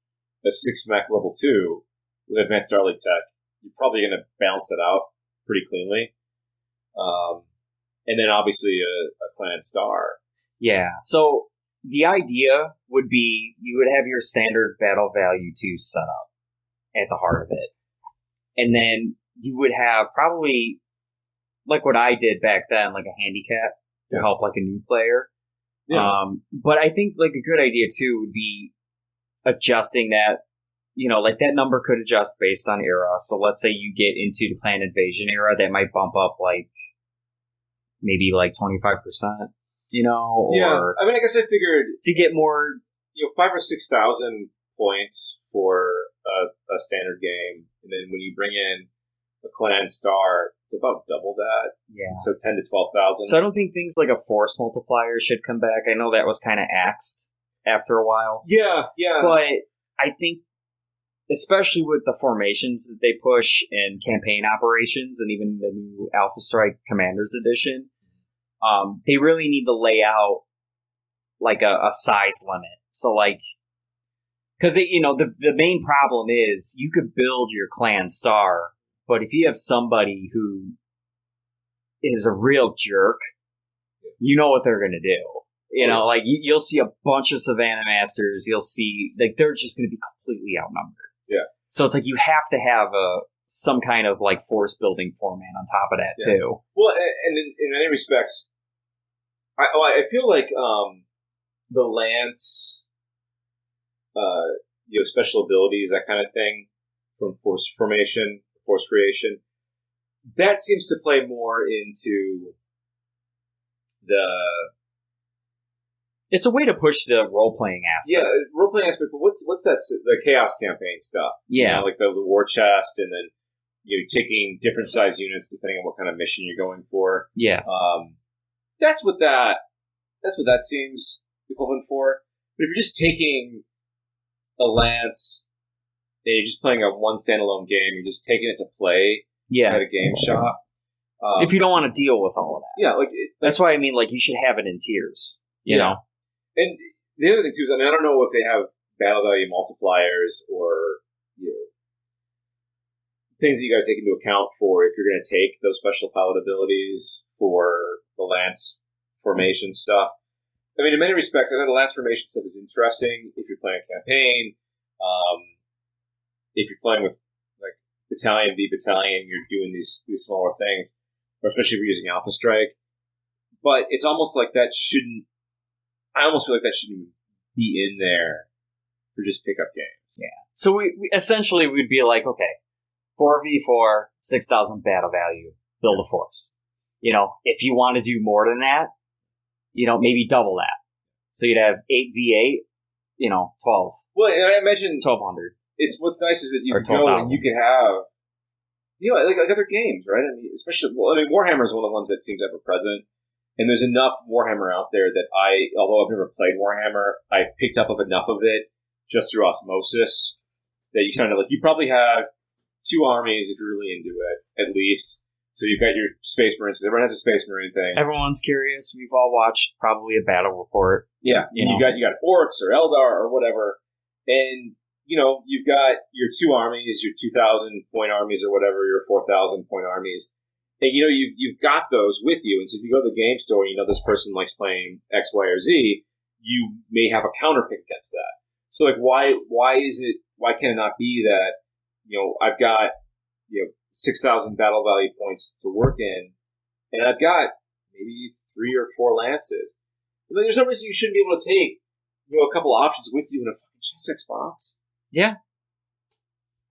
a 6 mech level 2 with advanced Starlight tech, you're probably going to balance that out pretty cleanly. And then obviously a Clan Star. Yeah, so the idea would be you would have your standard battle value 2 set up at the heart of it. And then you would have probably, like what I did back then, like a handicap to help like a new player. Yeah. But I think like a good idea too would be adjusting that, like that number could adjust based on era. So let's say you get into the Clan Invasion era, that might bump up like maybe like 25%, or yeah. I mean, I guess I figured to get more, 5,000 or 6,000 points for a standard game, and then when you bring in a Clan Star, it's about double that. Yeah. So 10 to 12,000. So I don't think things like a force multiplier should come back. I know that was kind of axed after a while. Yeah, yeah. But I think, especially with the formations that they push in campaign operations and even the new Alpha Strike Commanders Edition, they really need to lay out like a size limit. So like, because the main problem is you could build your Clan Star, but if you have somebody who is a real jerk, you know what they're going to do. Like you'll see a bunch of Savannah Masters. You'll see like they're just going to be completely outnumbered. Yeah. So it's like you have to have some kind of like force building format on top of that too. Well, and in many respects, I feel like the Lance, special abilities, that kind of thing, from force formation, force creation, that seems to play more into it's a way to push the role-playing aspect. Yeah, role-playing aspect, but what's that, the Chaos Campaign stuff? Yeah. Like the war chest, and then taking different size units depending on what kind of mission you're going for. Yeah. That's what that seems equivalent for. But if you're just taking a Lance and you're just playing a one standalone game, you're just taking it to play at a game shop. If you don't want to deal with all of that. Yeah, that's why I mean, like, you should have it in tiers. You know? And the other thing, too, is, I don't know if they have battle value multipliers or, things that you got to take into account for if you're going to take those special pilot abilities for the Lance formation stuff. I mean, in many respects, I think the Lance formation stuff is interesting if you're playing a campaign. If you're playing with, like, Battalion v Battalion, you're doing these smaller things, or especially if you're using Alpha Strike. But it's almost like that shouldn't... I almost feel like that shouldn't be in there for just pickup games. Yeah. So we essentially we'd be like, okay, 4v4, 6,000 battle value, build a force. If you want to do more than that, maybe double that. So you'd have 8v8, 12. Well, and I imagine 1,200. It's what's nice is that you can go and you can have, like other games, right? I mean, especially, Warhammer is one of the ones that seems ever present. And there's enough Warhammer out there that although I've never played Warhammer, I picked up enough of it just through osmosis that you kind of you probably have 2 armies if you're really into it, at least. So you've got your Space Marines, because everyone has a Space Marine thing. Everyone's curious. We've all watched probably a battle report. Yeah. You got Orcs or Eldar or whatever. And, you've got your 2 armies, your 2,000 point armies or whatever, your 4,000 point armies. And you've got those with you, and so if you go to the game store, and this person likes playing X, Y, or Z, you may have a counter pick against that. So why can it not be that I've got 6,000 battle value points to work in, and I've got maybe 3 or 4 lances. And then there's no reason you shouldn't be able to take a couple options with you in a fucking chess box. Yeah.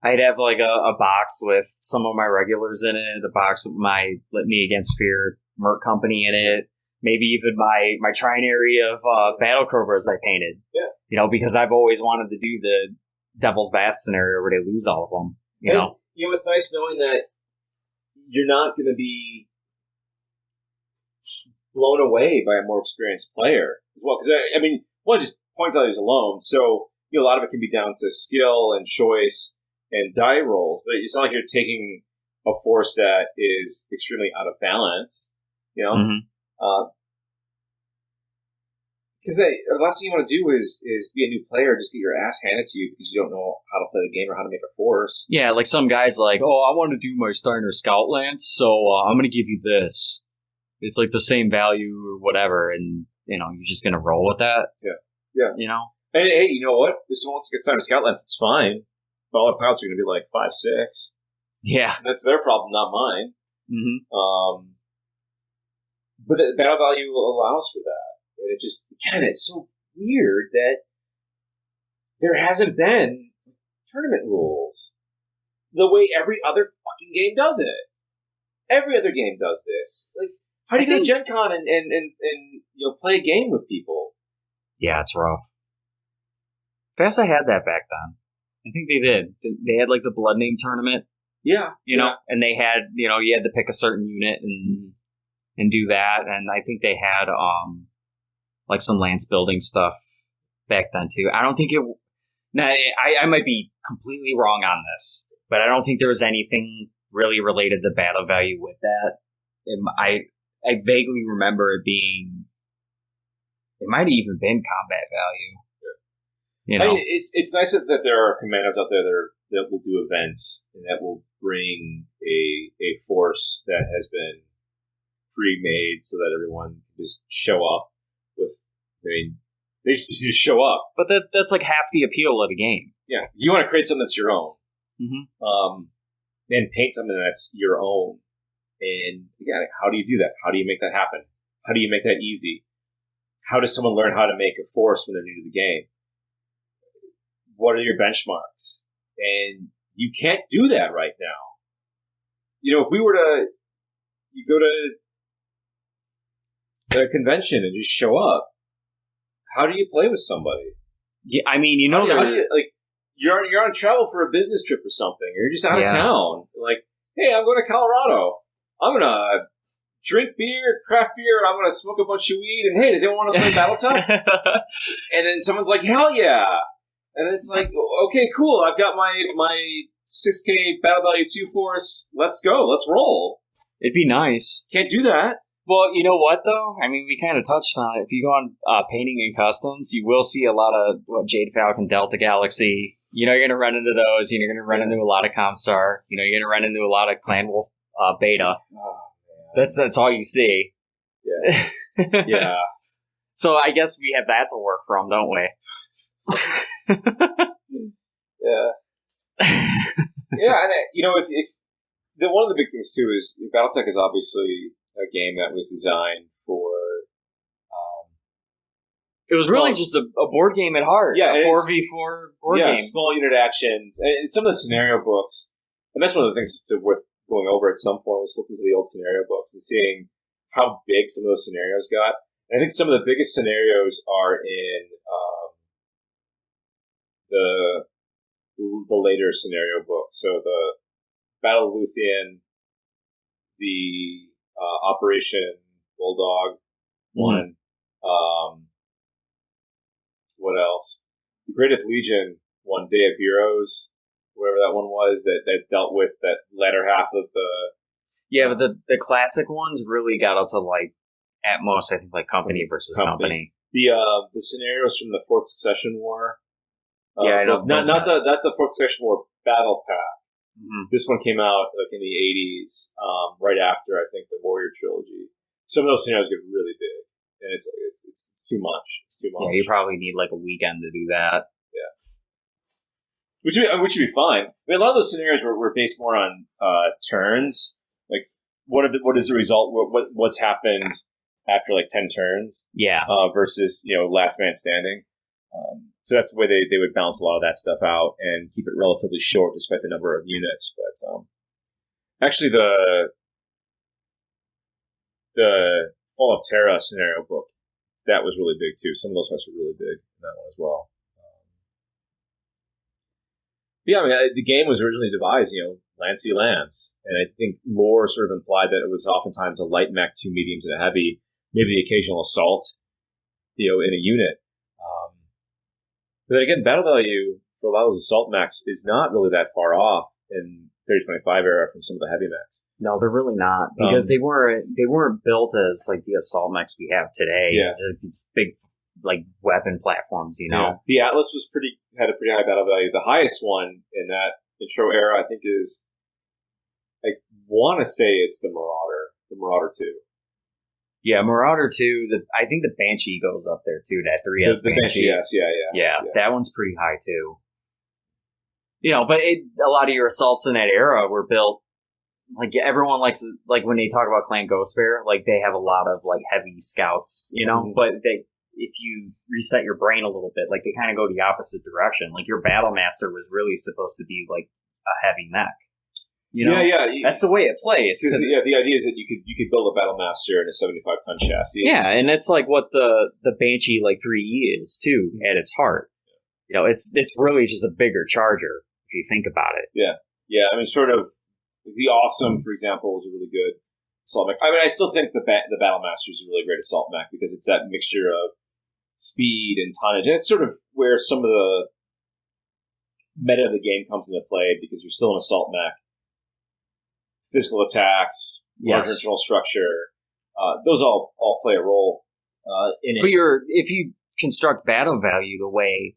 I'd have a box with some of my regulars in it, a box with my Litany Against Fear Merc Company in it, maybe even my trinary of battle cobras I painted. Yeah. Because I've always wanted to do the Devil's Bath scenario where they lose all of them. It's nice knowing that you're not going to be blown away by a more experienced player as well. Because just point values alone. So a lot of it can be down to skill and choice and die rolls, but it's not like you're taking a force that is extremely out of balance. Because the last thing you want to do is be a new player, just get your ass handed to you because you don't know how to play the game or how to make a force. Yeah, like some guys I want to do my Steiner Scout Lance, so I'm going to give you this. It's like the same value or whatever, and you're just going to roll with that. Yeah. And hey, you know what? If someone wants to get Steiner Scout Lance, it's fine. But all the pilots are going to be like 5'6". Yeah. And that's their problem, not mine. Mm-hmm. But the battle value allows for that. And it just, again, it's so weird that there hasn't been tournament rules the way every other fucking game does it. Every other game does this. How do you go to Gen Con and play a game with people? Yeah, it's rough. Guess I had that back then. I think they did. They had the Blood Name tournament. Yeah. And they had, you had to pick a certain unit and do that. And I think they had some lance building stuff back then too. I don't think it. Now I might be completely wrong on this, but I don't think there was anything really related to battle value with that. I vaguely remember it being. It might have even been combat value. It's nice that there are commandos out there that will do events and that will bring a force that has been pre-made so that everyone can just show up with. They just show up. But that's half the appeal of the game. Yeah, you want to create something that's your own, mm-hmm. and paint something that's your own. And again, how do you do that? How do you make that happen? How do you make that easy? How does someone learn how to make a force when they're new to the game? What are your benchmarks? And you can't do that right now. If we were to go to a convention and just show up, how do you play with somebody? Yeah, how do you, you're on travel for a business trip or something, or you're just out of town. Hey, I'm going to Colorado. I'm going to drink beer, craft beer, I'm going to smoke a bunch of weed, and hey, does anyone want to play Battletech? And then someone's like, hell yeah. And it's like, okay, cool. I've got my 6K Battle Value 2 force. Let's go. Let's roll. It'd be nice. Can't do that. Well, you know what, though? We kind of touched on it. If you go on painting and customs, you will see a lot of Jade Falcon, Delta Galaxy. You're going to run into those. You're going to run into a lot of Comstar. You're going to run into a lot of Clan Wolf Beta. Oh, that's all you see. Yeah. Yeah. So I guess we have that to work from, don't we? Yeah. Yeah, and if one of the big things too is Battletech is obviously a game that was designed for. It was really just a board game at heart. Yeah, a 4v4 board game. Small unit actions, and some of the scenario books, and that's one of the things worth going over at some point is looking at the old scenario books and seeing how big some of those scenarios got. And I think some of the biggest scenarios are in the later scenario books. So the Battle of Luthien, the Operation Bulldog one. What else? The Greatest Legion one, Day of Heroes, whatever that one was, that dealt with that latter half of the. Yeah, but the classic ones really got up to at most I think company versus company. The scenarios from the Fourth Succession War. Yeah, I know. Not the Fourth Succession War battle pack, Mm-hmm. This one came out like in the 80s, right after I think the Warrior trilogy. Some of those scenarios get really big, and it's too much. It's too much. Yeah, you probably need like a weekend to do that. Yeah, which would be fine. I mean, a lot of those scenarios were based more on turns. Like, what is the result? What's happened after like 10 turns? Yeah. Versus last man standing. So that's the way they would balance a lot of that stuff out and keep it relatively short despite the number of units. But actually, the Fall of Terra scenario book, that was really big too. Some of those ones were really big in that one as well. Yeah, I mean, the game was originally devised, lance v lance, and I think lore sort of implied that it was oftentimes a light mech, 2 mediums, and a heavy, maybe the occasional assault, in a unit. But then again, battle value for a lot of those assault mechs is not really that far off in 3025 era from some of the heavy mechs. No, they're really not, because they weren't built as like the assault mechs we have today. Yeah, these big like weapon platforms. Yeah. The Atlas had a pretty high battle value. The highest one in that intro era, I think, is I want to say it's the Marauder 2. Yeah, Marauder 2, I think the Banshee goes up there too, that 3S the Banshee. Yes, yeah, that one's pretty high too. But a lot of your assaults in that era were built, like everyone likes, like when they talk about Clan Ghost Bear, like they have a lot of like heavy scouts, Mm-hmm. but if you reset your brain a little bit, like they kind of go the opposite direction. Like your Battle Master was really supposed to be like a heavy mech. Yeah. That's the way it plays. The idea is that you could build a Battle Master in a 75-ton chassis. Yeah, and that's like what the Banshee like 3E is too at its heart. It's really just a bigger charger if you think about it. Yeah. I mean, sort of the Awesome, for example, was a really good assault mech. I mean, I still think the Battle Master is a really great assault mech because it's that mixture of speed and tonnage, and it's sort of where some of the meta of the game comes into play because you're still an assault mech. Physical attacks, larger internal structure, those all play a role in it. But if you construct battle value the way,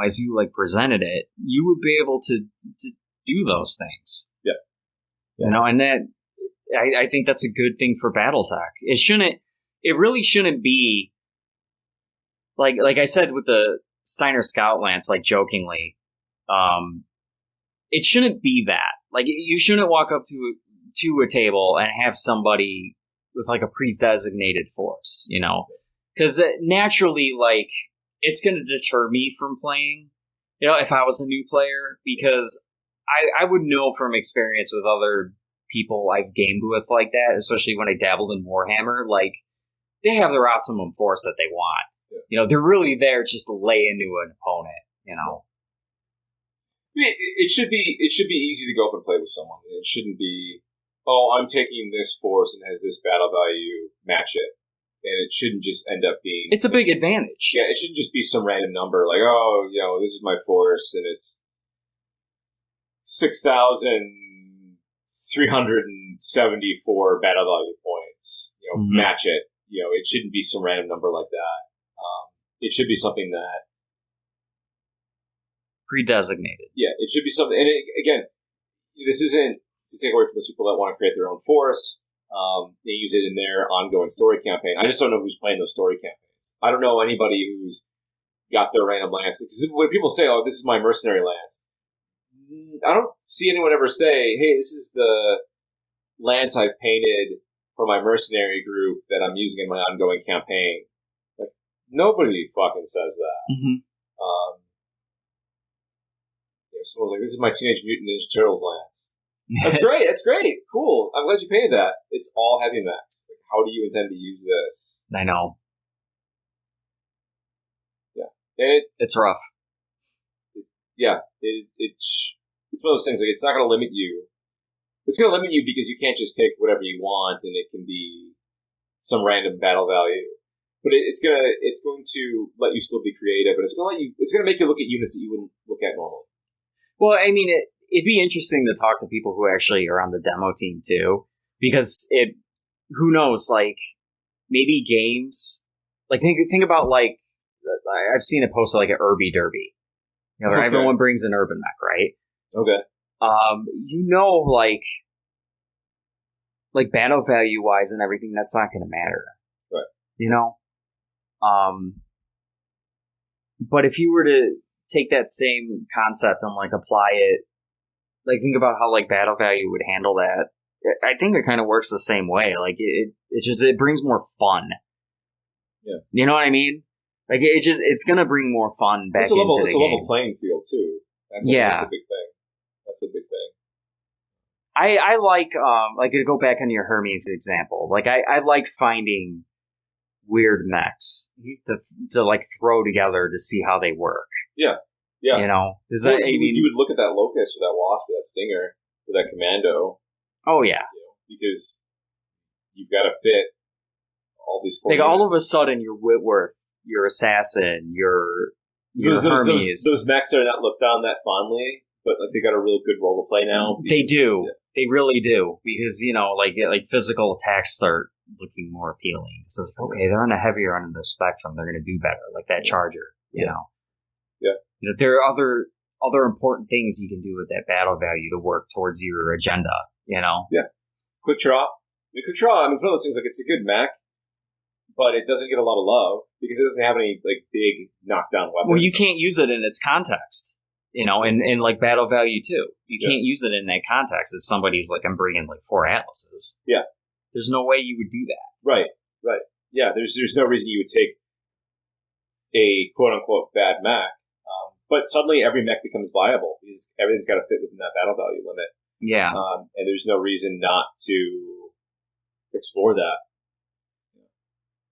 as you like presented it, you would be able to do those things. Yeah. And that I think that's a good thing for BattleTech. It really shouldn't be like I said with the Steiner Scout Lance, like jokingly, it shouldn't be that. Like, you shouldn't walk up to a table and have somebody with, like, a pre-designated force, Because naturally, like, it's going to deter me from playing, if I was a new player, because I would know from experience with other people I've gamed with like that, especially when I dabbled in Warhammer, like, they have their optimum force that they want. Yeah. They're really there just to lay into an opponent, It should be easy to go up and play with someone. It shouldn't be, I'm taking this force and has this battle value, match it. And it shouldn't just end up being... It's a big advantage. Yeah, it shouldn't just be some random number like, this is my force and it's 6,374 battle value points. Match it. It shouldn't be some random number like that. It should be something that... Pre-designated. Yeah, it should be something... And again, this isn't to take away from those people that want to create their own force. They use it in their ongoing story campaign. I just don't know who's playing those story campaigns. I don't know anybody who's got their random lance. Because when people say, this is my mercenary lance, I don't see anyone ever say, hey, this is the lance I've painted for my mercenary group that I'm using in my ongoing campaign. Like, nobody fucking says that. Mm-hmm. Someone's like, this is my Teenage Mutant Ninja Turtles lance. That's great. That's great. Cool. I'm glad you painted that. It's all heavy mechs. Like, how do you intend to use this? I know. Yeah. And it's rough. It's one of those things. Like, it's not going to limit you. It's going to limit you because you can't just take whatever you want and it can be some random battle value. But it's going to let you still be creative, and it's going to make you look at units that you wouldn't look at normally. Well, I mean, it'd be interesting to talk to people who actually are on the demo team too, because who knows, like, maybe games, like, think about, like, I've seen it posted like an Urby Derby. Okay. Everyone brings an urban mech, right? Okay. like battle value wise and everything, that's not going to matter. Right. You know? But if you were to take that same concept and like apply it, like think about how like battle value would handle that. I think it kind of works the same way. Like it brings more fun. Yeah. You know what I mean? Like it's gonna bring more fun back into the game. It's a level playing field too. That's a big thing. That's a big thing. I like to go back on your Hermes example. Like I like finding weird mechs to like throw together to see how they work. Yeah. Yeah. You know, you would look at that locust or that wasp or that stinger or that commando. Oh yeah. Because you've got to fit all these. Like all of a sudden, your Whitworth, your assassin, your Hermes. Those mechs are not looked on that fondly, but like they got a real good role to play now. They do. Yeah. They really do, because like physical attacks start looking more appealing. So it's like, okay, they're on the heavier end of the spectrum. They're going to do better, like that Charger. You know. Yeah. You know, there are other important things you can do with that battle value to work towards your agenda. You know. Yeah. Quick draw. Quick draw. I mean, one of those things, like, it's a good mech, but it doesn't get a lot of love because it doesn't have any like big knockdown weapons. Well, you can't use it in its context. You know, and like battle value too. You can't use it in that context if somebody's like, I'm bringing like 4 atlases. Yeah. There's no way you would do that. Right. Yeah, there's no reason you would take a quote-unquote bad mech. But suddenly every mech becomes viable because everything's got to fit within that battle value limit. Yeah. And there's no reason not to explore that.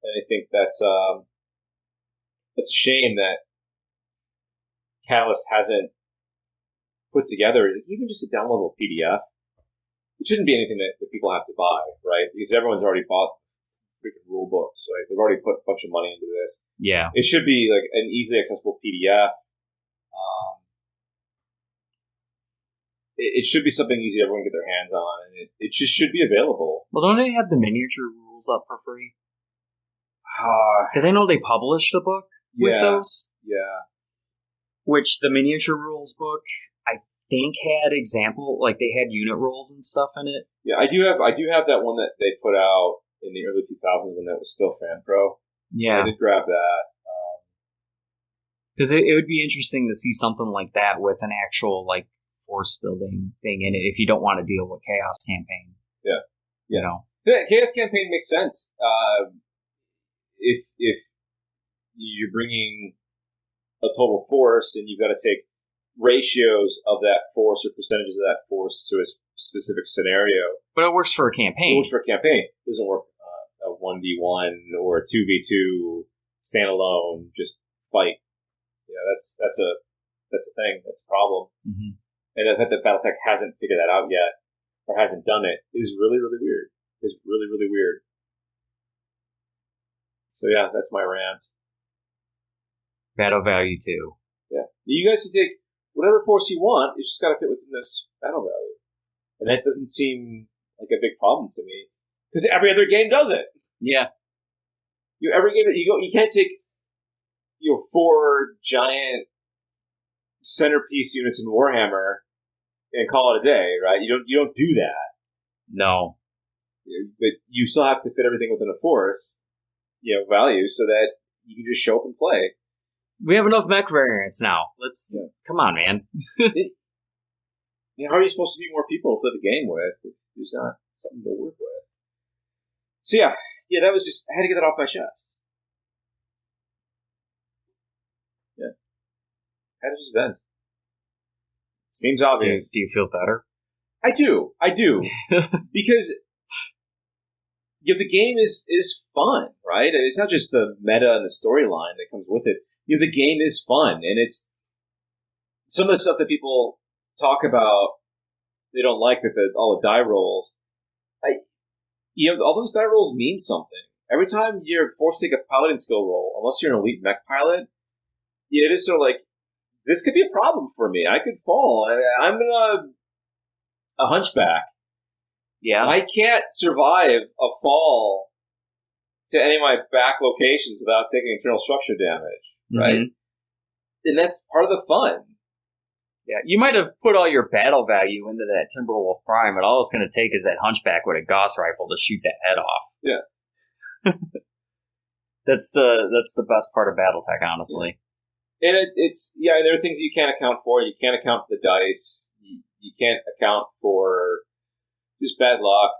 And I think that's a shame that Catalyst hasn't put together even just a downloadable PDF. It shouldn't be anything that people have to buy, right? Because everyone's already bought freaking rule books, right? They've already put a bunch of money into this. Yeah. It should be like an easily accessible PDF. It should be something easy everyone can get their hands on, and it just should be available. Well, don't they have the miniature rules up for free? Because I know they published a book with those. Yeah. Which the miniature rules book, I think, had they had unit rules and stuff in it. Yeah, I do have that one that they put out in the early 2000s when that was still Fan Pro. Yeah. I did grab that. Because it would be interesting to see something like that with an actual like force building thing in it if you don't want to deal with Chaos Campaign. Yeah. You know? Yeah, Chaos Campaign makes sense. If you're bringing a total force and you've got to take ratios of that force or percentages of that force to a specific scenario. But it works for a campaign. It works for a campaign. It doesn't work a 1v1 or a 2v2 standalone, just fight. Yeah, that's a thing. That's a problem. Mm-hmm. And the fact that BattleTech hasn't figured that out yet, or hasn't done it, is really, really weird. It's really, really weird. So yeah, that's my rant. Battle value too. Yeah. You guys can take whatever force you want, it's just got to fit within this battle value. And that doesn't seem like a big problem to me. Because every other game does it. Yeah. Every game, you can't take 4 giant centerpiece units in Warhammer and call it a day, right? You don't do that. No. But you still have to fit everything within a force, value, so that you can just show up and play. We have enough mech variants now. Come on, man. How are you supposed to be more people to play the game with if there's not something to work with? So yeah, that was just, I had to get that off my chest. Yeah. I had to just vent. Seems obvious. Do you feel better? I do. Because the game is fun, right? It's not just the meta and the storyline that comes with it. The game is fun, and it's some of the stuff that people talk about. They don't like all the die rolls. All those die rolls mean something. Every time you're forced to take a piloting skill roll, unless you're an elite mech pilot, it is sort of like, this could be a problem for me. I could fall. I'm a hunchback. Yeah. I can't survive a fall to any of my back locations without taking internal structure damage, right? Mm-hmm. And that's part of the fun. Yeah, you might have put all your battle value into that Timberwolf Prime, but all it's going to take is that Hunchback with a Gauss rifle to shoot that head off. Yeah. That's the best part of BattleTech, honestly. And it's there are things you can't account for. You can't account for the dice. You can't account for just bad luck,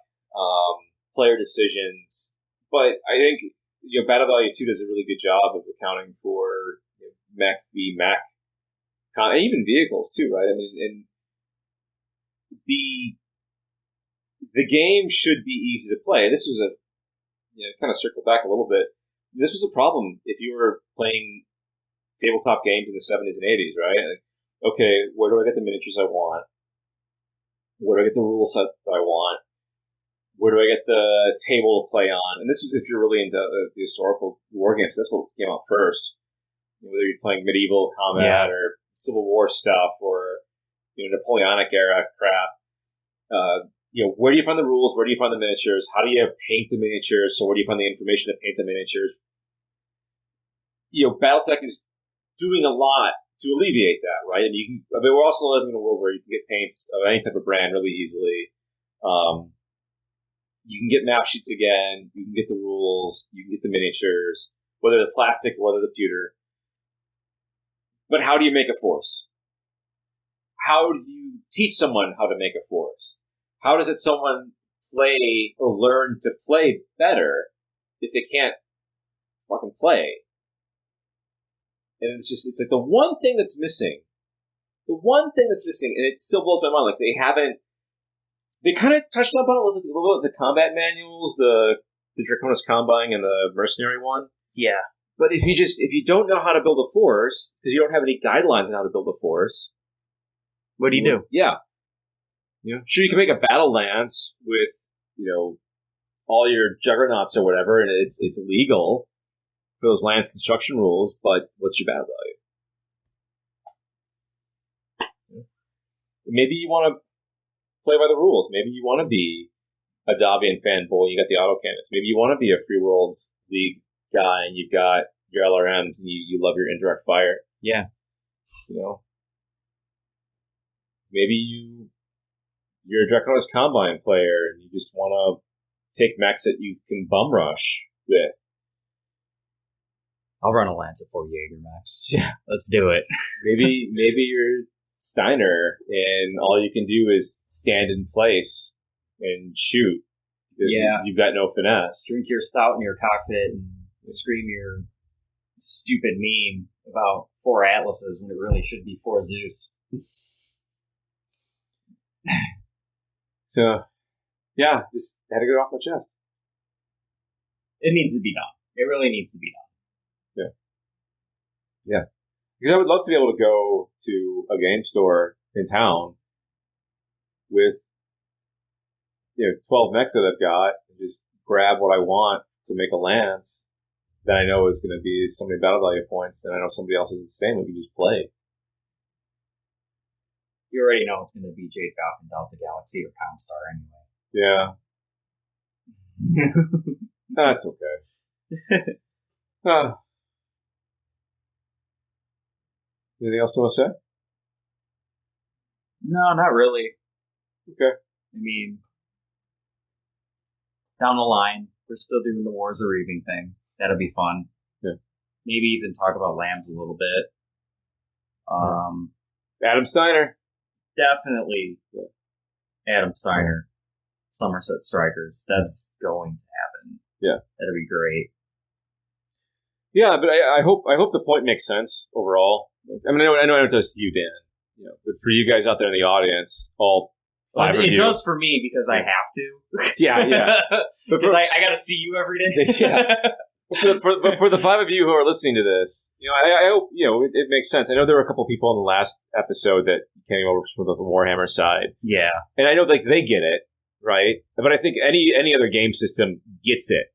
player decisions. But I think Battle Value 2 does a really good job of accounting for mech v mech, and even vehicles too, right? I mean, and the game should be easy to play. This was kind of circle back a little bit. This was a problem if you were playing tabletop games in the 70s and 80s, right? Like, okay, where do I get the miniatures I want? Where do I get the rule set that I want? Where do I get the table to play on? And this was if you're really into the historical war games. That's what came out first. Whether you're playing medieval combat or Civil War stuff or Napoleonic era crap. Where do you find the rules? Where do you find the miniatures? How do you paint the miniatures? So where do you find the information to paint the miniatures? BattleTech is doing a lot to alleviate that, right? And we're also living in a world where you can get paints of any type of brand really easily. You can get map sheets again. You can get the rules. You can get the miniatures, whether they're plastic or whether they're pewter. But how do you make a force? How do you teach someone how to make a force? How does someone play or learn to play better if they can't fucking play? And it's like the one thing that's missing. The one thing that's missing, and it still blows my mind. Like they kind of touched up on it a little bit, the combat manuals, the Draconis Combine and the Mercenary one. Yeah. But if you don't know how to build a force, because you don't have any guidelines on how to build a force, what do you do? Yeah. Sure, you can make a battle lance with, all your juggernauts or whatever, and it's legal for those lance construction rules, but what's your battle value? Maybe you want to play by the rules. Maybe you want to be a Davian fanboy, you got the autocannons. Maybe you want to be a Free Worlds League guy, and you've got your LRMs, and you love your indirect fire. Yeah. Maybe you're a Draconis Combine player, and you just want to take mechs that you can bum rush with. I'll run a lance at 4 Jaeger max. Yeah. Let's do it. Maybe you're Steiner, and all you can do is stand in place and shoot. Because you've got no finesse. Drink your stout in your cockpit and scream your stupid meme about 4 Atlases when it really should be 4 Zeus. So, just had to get it off my chest. It needs to be done. It really needs to be done. Yeah. Because I would love to be able to go to a game store in town with 12 mechs that I've got and just grab what I want to make a lance that I know is going to be so many battle value points, and I know somebody else is the same. We can just play. You already know it's going to be Jade Falcon, Delta Galaxy, or Comstar anyway. Yeah. That's okay. Anything else you want to say? No, not really. Okay. I mean, down the line, we're still doing the Wars of Reaving thing. That'll be fun. Yeah. Maybe even talk about Lambs a little bit. Adam Steiner. Definitely. Adam Steiner. Somerset Strikers. That's going to happen. Yeah. That'll be great. Yeah, but I hope the point makes sense overall. I mean, I know it does to you, Dan. But for you guys out there in the audience, all 5 of you. It does for me because I have to. Yeah. Because I got to see you every day. Yeah. But for the 5 of you who are listening to this, I hope it makes sense. I know there were a couple people in the last episode that came over from the Warhammer side. Yeah, and I know they get it, right? But I think any other game system gets it.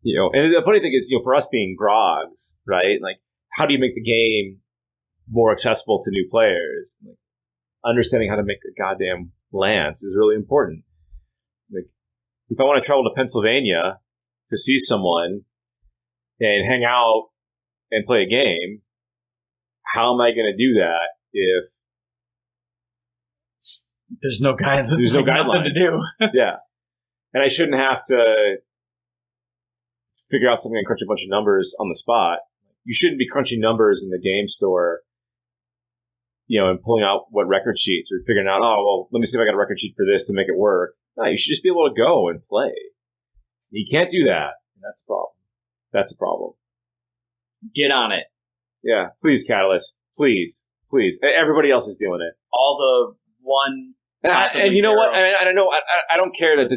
And the funny thing is, for us being grogs, right? Like, how do you make the game more accessible to new players? Like, understanding how to make a goddamn lance is really important. Like, if I want to travel to Pennsylvania to see someone and hang out and play a game, how am I going to do that if There's no guidelines. There's no guidelines to do. Yeah. And I shouldn't have to figure out something and crunch a bunch of numbers on the spot. You shouldn't be crunching numbers in the game store, and pulling out what record sheets or figuring out, let me see if I got a record sheet for this to make it work. No, you should just be able to go and play. You can't do that. And that's a problem. That's a problem. Get on it. Yeah. Please, Catalyst. Please. Everybody else is doing it. All the one... And you know what? I don't know. I don't care that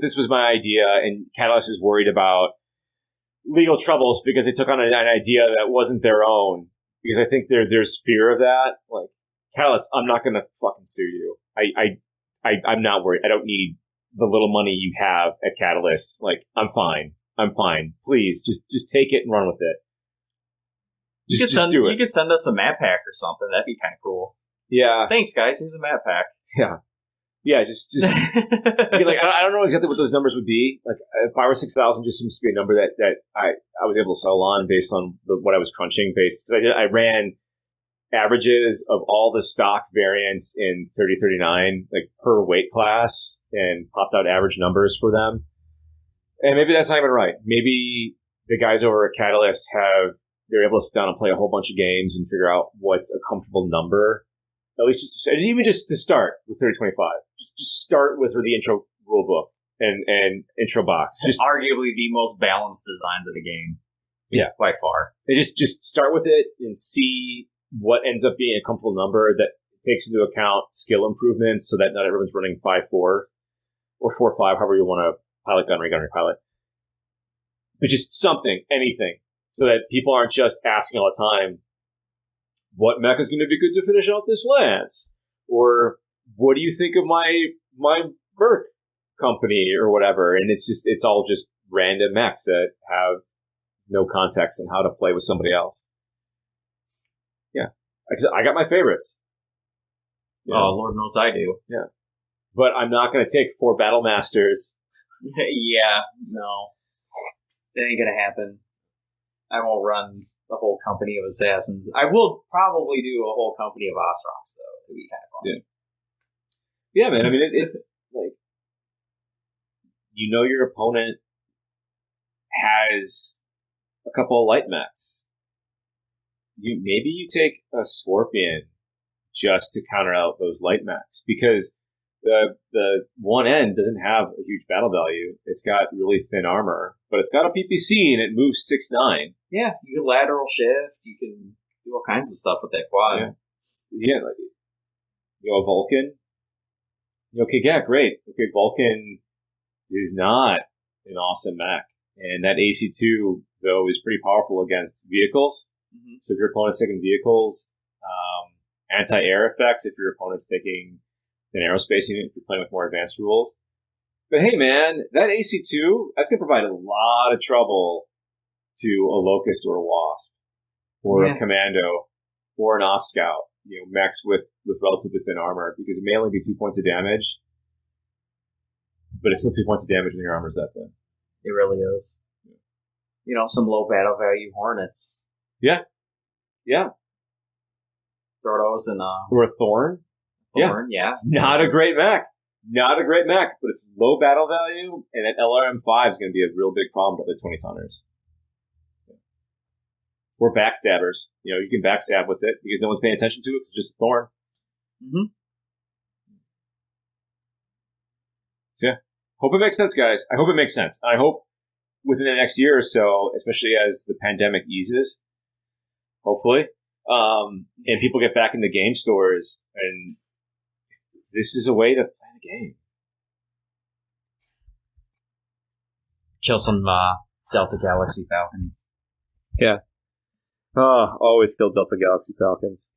this was my idea, and Catalyst is worried about legal troubles because they took on an idea that wasn't their own. Because I think there's fear of that. Like, Catalyst, I'm not going to fucking sue you. I'm not worried. I don't need the little money you have at Catalyst. Like, I'm fine. Please, just take it and run with it. Just do it. You could send us a map pack or something. That'd be kind of cool. Yeah. Thanks, guys. Here's a map pack. Yeah, just I mean, like, I don't know exactly what those numbers would be. Like, 5,000 or 6,000 just seems to be a number that I was able to sell on based on what I was crunching. Because I ran averages of all the stock variants in 3039, like per weight class, and popped out average numbers for them. And maybe that's not even right. Maybe the guys over at Catalyst they're able to sit down and play a whole bunch of games and figure out what's a comfortable number. At least just to start with 3025. Just start with the intro rule book and intro box. Just arguably the most balanced designs of the game. Yeah, by far. They just start with it and see what ends up being a comfortable number that takes into account skill improvements, so that not everyone's running 5-4 or 4-5, however you want to pilot gun ray pilot. But just something, anything, so that people aren't just asking all the time, what mech is going to be good to finish off this lance? Or what do you think of my Merc company or whatever? And it's all just random mechs that have no context on how to play with somebody else. Yeah. I got my favorites. Oh, Lord knows I do. Yeah. But I'm not going to take 4 Battle Masters. Yeah, no. That ain't going to happen. I won't run the whole company of assassins. I will probably do a whole company of Osrocs, though. It'd be kind of fun. Yeah, man. I mean, it like, your opponent has a couple of light mechs. Maybe you take a Scorpion just to counter out those light mechs, because the one end doesn't have a huge battle value. It's got really thin armor, but it's got a PPC and it moves 6-9. Yeah, you can lateral shift. You can do all kinds of stuff with that quad. Yeah, like, a Vulcan. Okay, yeah, great. Okay, Vulcan is not an awesome mech, and that AC2 though is pretty powerful against vehicles. Mm-hmm. So if your opponent's taking vehicles, anti-air effects if your opponent's taking an aerospace unit, if you're playing with more advanced rules. But hey, man, that AC2, that's going to provide a lot of trouble to a Locust or a Wasp or a Commando or an Off Scout, mechs with relatively thin armor, because it may only be 2 points of damage, but it's still 2 points of damage when your armor's that thin. It really is. Some low battle value Hornets. Yeah. Throw those in or a Thorn. Yeah. Not a great mech, but it's low battle value, and that LRM-5 is going to be a real big problem to other 20-tonners. Or backstabbers. You can backstab with it because no one's paying attention to it. It's just a Thorn. Mm-hmm. So yeah, hope it makes sense, guys. I hope it makes sense. I hope within the next year or so, especially as the pandemic eases, hopefully, and people get back in the game stores, and this is a way to play the game. Kill some Delta Galaxy Falcons. Yeah. Always kill Delta Galaxy Falcons.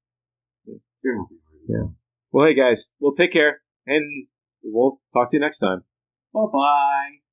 Yeah. Well, hey, guys. We'll take care, and we'll talk to you next time. Bye-bye.